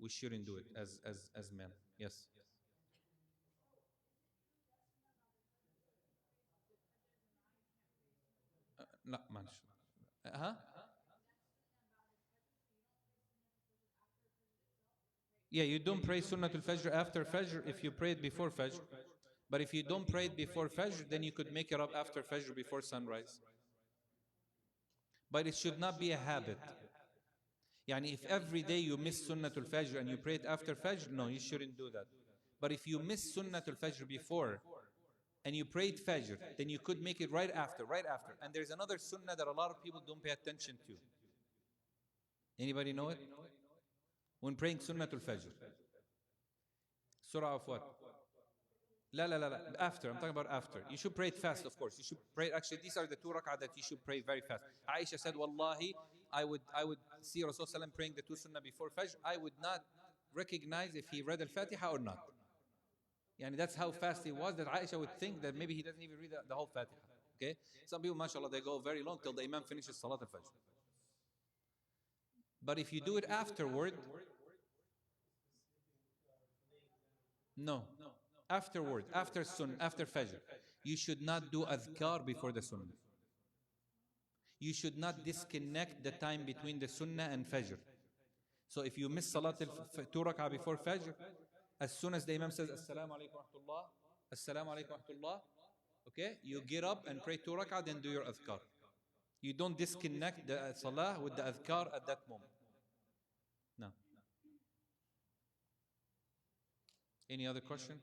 we shouldn't do it as men. Yes. Not much. Huh? Yeah, you don't pray Sunnatul Fajr after Fajr if you pray it before Fajr. But if you don't pray it before Fajr, then you could make it up after Fajr before sunrise. But it should not be a habit. Yani if every day you miss Sunnatul Fajr and you pray it after Fajr, no, you shouldn't do that. But if you miss Sunnatul Fajr before and you prayed Fajr, then you could make it right after, right after. And there's another sunnah that a lot of people don't pay attention to. Anybody know it? When praying Sunnatul Fajr. Surah of what? La, la, la, la. After, I'm talking about after. You should pray it fast, of course. You should pray, actually, these are the 2 rak'ah that you should pray very fast. Aisha said, Wallahi, I would see Rasulullah praying the 2 sunnah before Fajr. I would not recognize if he read Al-Fatiha or not. Yani that's how fast he was, that Aisha would think that maybe he doesn't even read the whole Fatiha. Okay? Some people, mashallah, they go very long till the Imam finishes Salat al-Fajr. But if you do it afterward, no. Afterward, after Fajr, you should not do adhkar before the Sunnah. You should not disconnect the time between the Sunnah and Fajr. So if you miss Salat al-2 rak'ah before Fajr, as soon as the Imam says, Assalamu alaikum wa rahmatullah, Assalamu alaikum wa rahmatullah, okay, you get up and pray 2 rak'ah, then do your adhkar. You don't disconnect the Salah with the adhkar at that moment. No. Any other question?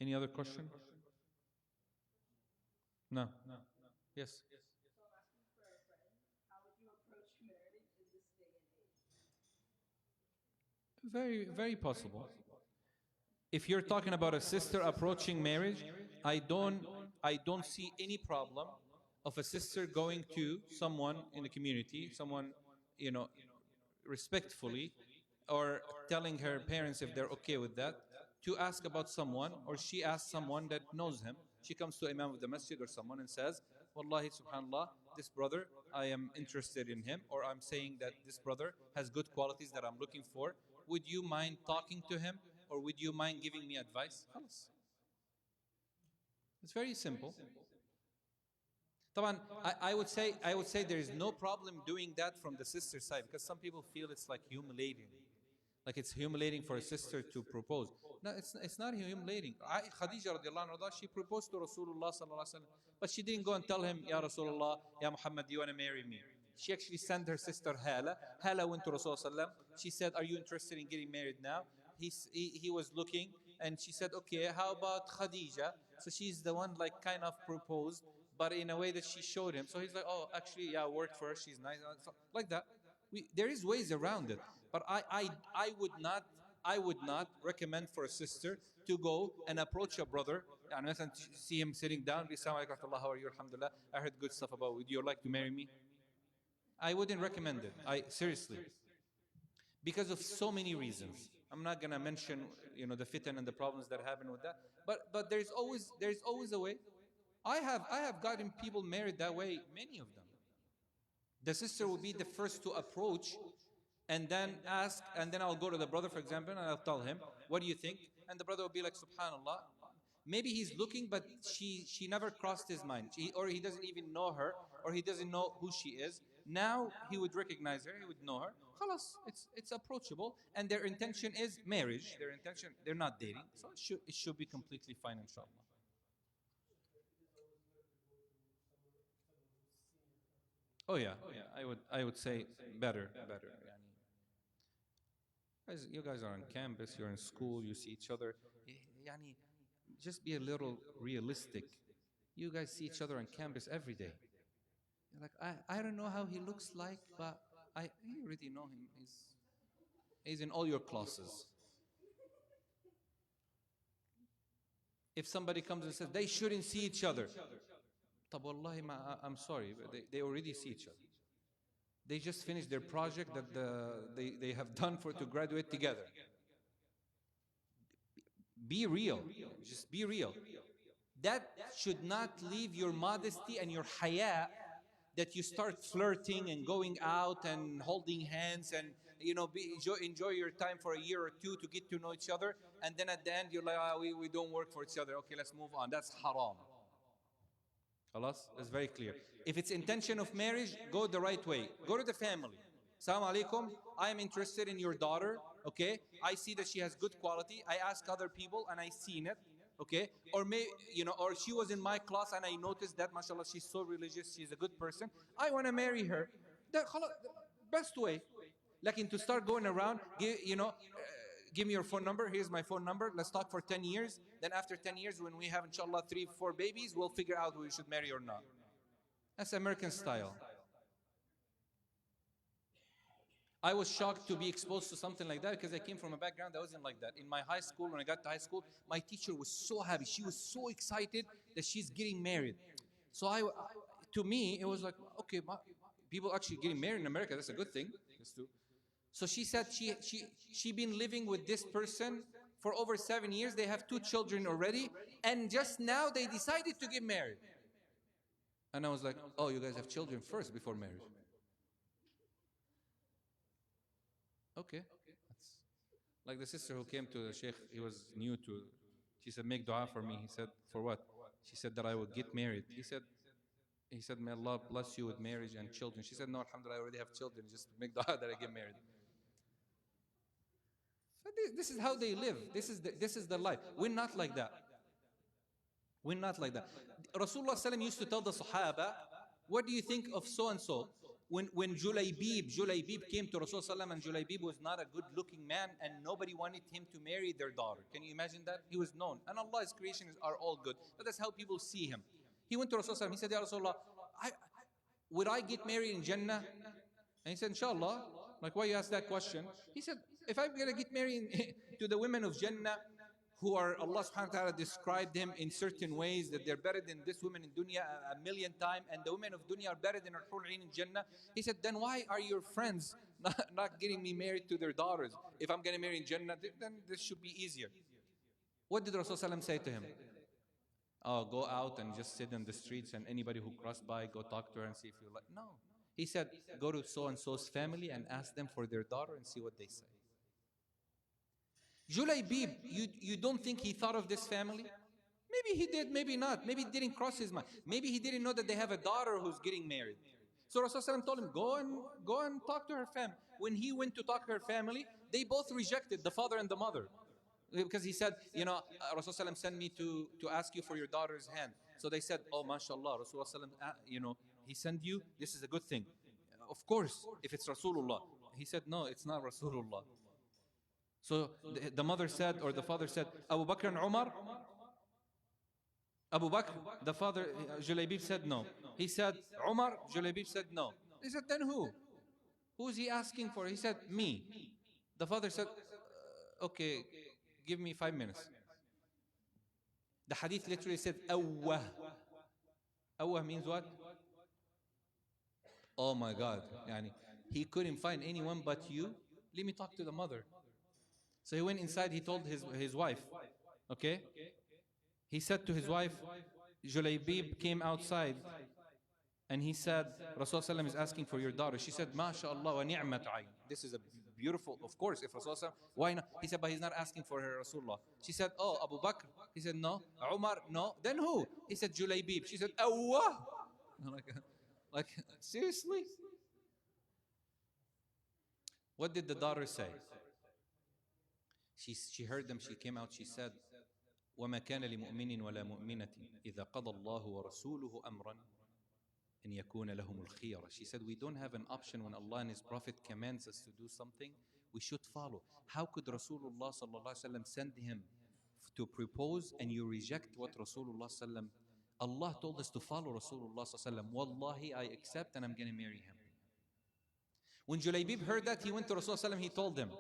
Any other question? No. Yes. So I'm asking for a friend, how would you approach marriage in this day and age? Very, very possible. If you're talking about a sister approaching marriage, I don't see any problem of a sister going to someone in the community, someone, respectfully, or telling her parents if they're okay with that, to ask about someone, or she asks someone that knows him. She comes to Imam of the masjid or someone and says, Wallahi, subhanallah, this brother, I am interested in him, or I'm saying that this brother has good qualities that I'm looking for. Would you mind talking to him, or would you mind giving me advice? Khalas. It's very simple. Taban, I would say there is no problem doing that from the sister's side, because some people feel it's like humiliating. Like it's humiliating for a sister to propose. No, it's not humiliating. Khadija radiallahu anha, she proposed to Rasulullah sallallahu alaihi wasallam, but she didn't go and tell him, Ya Rasulullah, Ya Muhammad, do you want to marry me? She actually sent her sister Hala. Hala went to Rasulullah sallallahu alaihi wasallam. She said, are you interested in getting married now? He was looking, and she said, okay, how about Khadija? So she's the one like kind of proposed, but in a way that she showed him. So he's like, oh, actually, yeah, worked for her. She's nice, like that. There is ways around it, but I would not recommend for a sister to go and approach a brother and see him sitting down. Assalamu alaikum wa rahmatullah, how are you? Alhamdulillah. I heard good stuff about you. Would you like to marry me? I wouldn't recommend it. Seriously, because of so many reasons. I'm not gonna mention, the fitan and the problems that happen with that. But there's always a way. I have gotten people married that way. Many of them. The sister will be the first to approach, and then ask, and then I'll go to the brother, for example, and I'll tell him, what do you think? And the brother will be like, subhanallah. Maybe he's looking, but she never crossed his mind. Or he doesn't even know her, or he doesn't know who she is. Now he would recognize her, he would know her. Khalas, it's approachable, and their intention is marriage. They're not dating, so it should be completely fine, inshallah. Oh yeah. I would say better. Guys, you guys are on campus, you're in school, you see each other. Yani, just be a little realistic. You guys see each other on campus every day. You're like, I don't know how he looks like, but I already know him. He's in all your classes. If somebody comes and says they shouldn't see each other, Wallahi, I'm sorry, but they already see each other. They just finished their project that they have done to graduate together. Be real. Just be real. That should not leave your modesty and your haya, that you start flirting and going out and holding hands and enjoy your time for a year or two to get to know each other, and then at the end you're like, we don't work for each other. Okay, let's move on. That's haram. Khalas? It's very clear. If it's intention of marriage, go the right way. Go to the family. Assalamu alaikum. I am interested in your daughter. Okay. I see that she has good quality. I ask other people and I seen it. Okay. Or or she was in my class and I noticed that, mashallah, she's so religious. She's a good person. I want to marry her. The best way. Like to start going around, give me your phone number. Here's my phone number. Let's talk for 10 years. Then after 10 years, when we have, inshallah, 3-4 babies, we'll figure out who we should marry or not. That's American style. I was shocked to be exposed to something like that because I came from a background that wasn't like that. In my high school, when I got to high school, my teacher was so happy. She was so excited that she's getting married. So to me, it was like, okay, people actually getting married in America, that's a good thing. So she said she been living with this person for over 7 years. They have 2 children already, and just now they decided to get married. And I was like, oh, you guys have children first before marriage. Okay. That's like the sister who came to the Sheikh, he was new to, she said, make dua for me. He said, for what? She said that I would get married. He said, may Allah bless you with marriage and children. She said, no, alhamdulillah, I already have children. Just make dua that I get married. So this is how they live. This is the life. We're not like that. We're not like that. Rasulullah used to tell the Sahaba, what do you think of so and so? When Julaybib came to Rasulullah and Julaybib was not a good looking man and nobody wanted him to marry their daughter. Can you imagine that? He was known. And Allah's creations are all good. But that's how people see him. He went to Rasulullah. He said, Ya Rasulullah, would I get married in Jannah? And he said, Inshallah. Like, why you ask that question? He said, if I'm going to get married to the women of Jannah, who are, Allah subhanahu wa ta'ala described them in certain ways, that they're better than this woman in dunya a million times, and the women of dunya are better than al-hur in Jannah. He said, then why are your friends not getting me married to their daughters? If I'm going to marry in Jannah, then this should be easier. What did Rasulullah say to him? Oh, go out and just sit on the streets and anybody who crossed by, go talk to her and see if you like. No. He said, go to so-and-so's family and ask them for their daughter and see what they say. Julaybib, you don't think he thought of this family? Maybe he did, maybe not. Maybe it didn't cross his mind. Maybe he didn't know that they have a daughter who's getting married. So Rasulullah told him, go and talk to her family. When he went to talk to her family, they both rejected, the father and the mother. Because he said, Rasulullah sent me to ask you for your daughter's hand. So they said, oh, mashallah, Rasulullah, he sent you, this is a good thing. Of course, if it's Rasulullah. He said, no, it's not Rasulullah. So the mother said, or the father said, Abu Bakr and Umar? Abu Bakr, the father, Julaybib said no. He said, Umar, Julaybib said no. He said, then who? Who is he asking for? He said, me. The father said, okay, give me 5 minutes. The hadith literally said, awwah. Awwah means what? Oh my God. He couldn't find anyone but you. Let me talk to the mother. So he went inside, he told his wife, okay? He said to his wife, Julaybib came outside and he said, Rasulullah is asking for your daughter. She said, MashaAllah wa ni'mat ayn. This is a beautiful, of course, if Rasulullah, why not? He said, but he's not asking for her, Rasulullah. She said, oh, Abu Bakr. He said, no. Umar, no. Then who? He said, Julaybib. She said, awwah. Like, seriously? What did the daughter say? She heard them, she came out, she said, وَمَا كَانَ لِمُؤْمِنٍ وَلَا مُؤْمِنَةٍ إِذَا قَضَى اللَّهُ وَرَسُولُهُ أَمْرًا أَنْ يَكُونَ لَهُمُ الْخِيَرَةُ. She said, we don't have an option when Allah and His Prophet commands us to do something, we should follow. How could Rasulullah send him to propose and you reject what Rasulullah Allah told us to follow Rasulullah Wallahi, I accept and I'm going to marry him. When Julaybib heard that, he went to Rasulullah, he told him.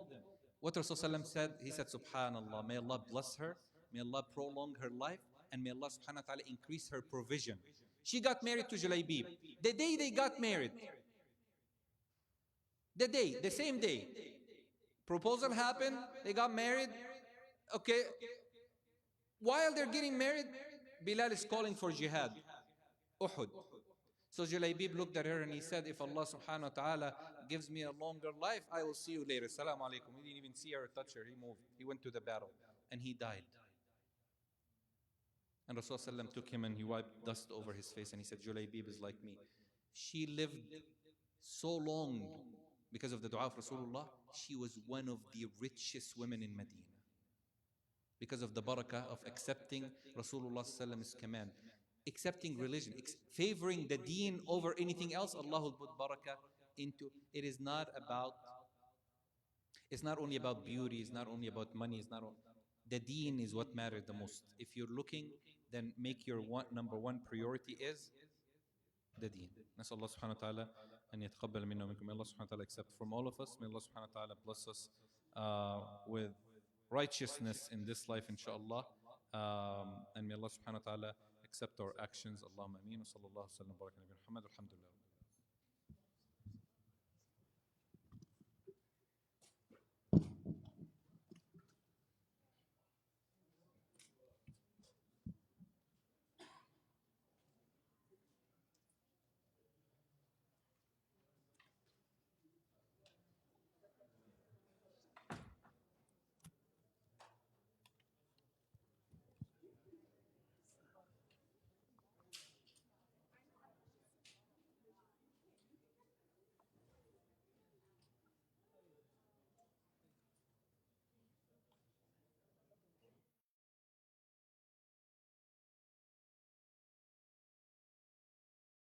What Rasulullah said, he said, Subhanallah, may Allah bless her, may Allah prolong her life, and may Allah subhanahu wa ta'ala increase her provision. She got married to Julaybib. The day they got married, the same day, proposal happened, they got married, okay. While they're getting married, Bilal is calling for jihad, Uhud. So Julaybib looked at her and he said, if Allah subhanahu wa ta'ala gives me a longer life, I will see you later. Salaam alaikum. He didn't even see her or touch her. He moved. He went to the battle and he died. And Rasulullah took him and he wiped dust over his face and he said, Julaybib is like me. She lived so long because of the dua of Rasulullah. She was one of the richest women in Medina because of the barakah of accepting Rasulullah's command, accepting religion, favoring the deen over anything else. Allah will put barakah into it. Is not about, it's not only about beauty, it's not only about money, it's not the deen is what matters the most. If you're looking, then make your number one priority is the deen. نسأل الله سبحانه وتعالى أن يتقبل منا ومنكم. May Allah subhanahu wa ta'ala accept from all of us. May Allah subhanahu wa ta'ala bless us with righteousness in this life, inshallah. And may Allah subhanahu wa ta'ala accept our actions. Allahumma ameen. Wa sallallahu wa sallam wa baraka ala Muhammad. Alhamdulillah.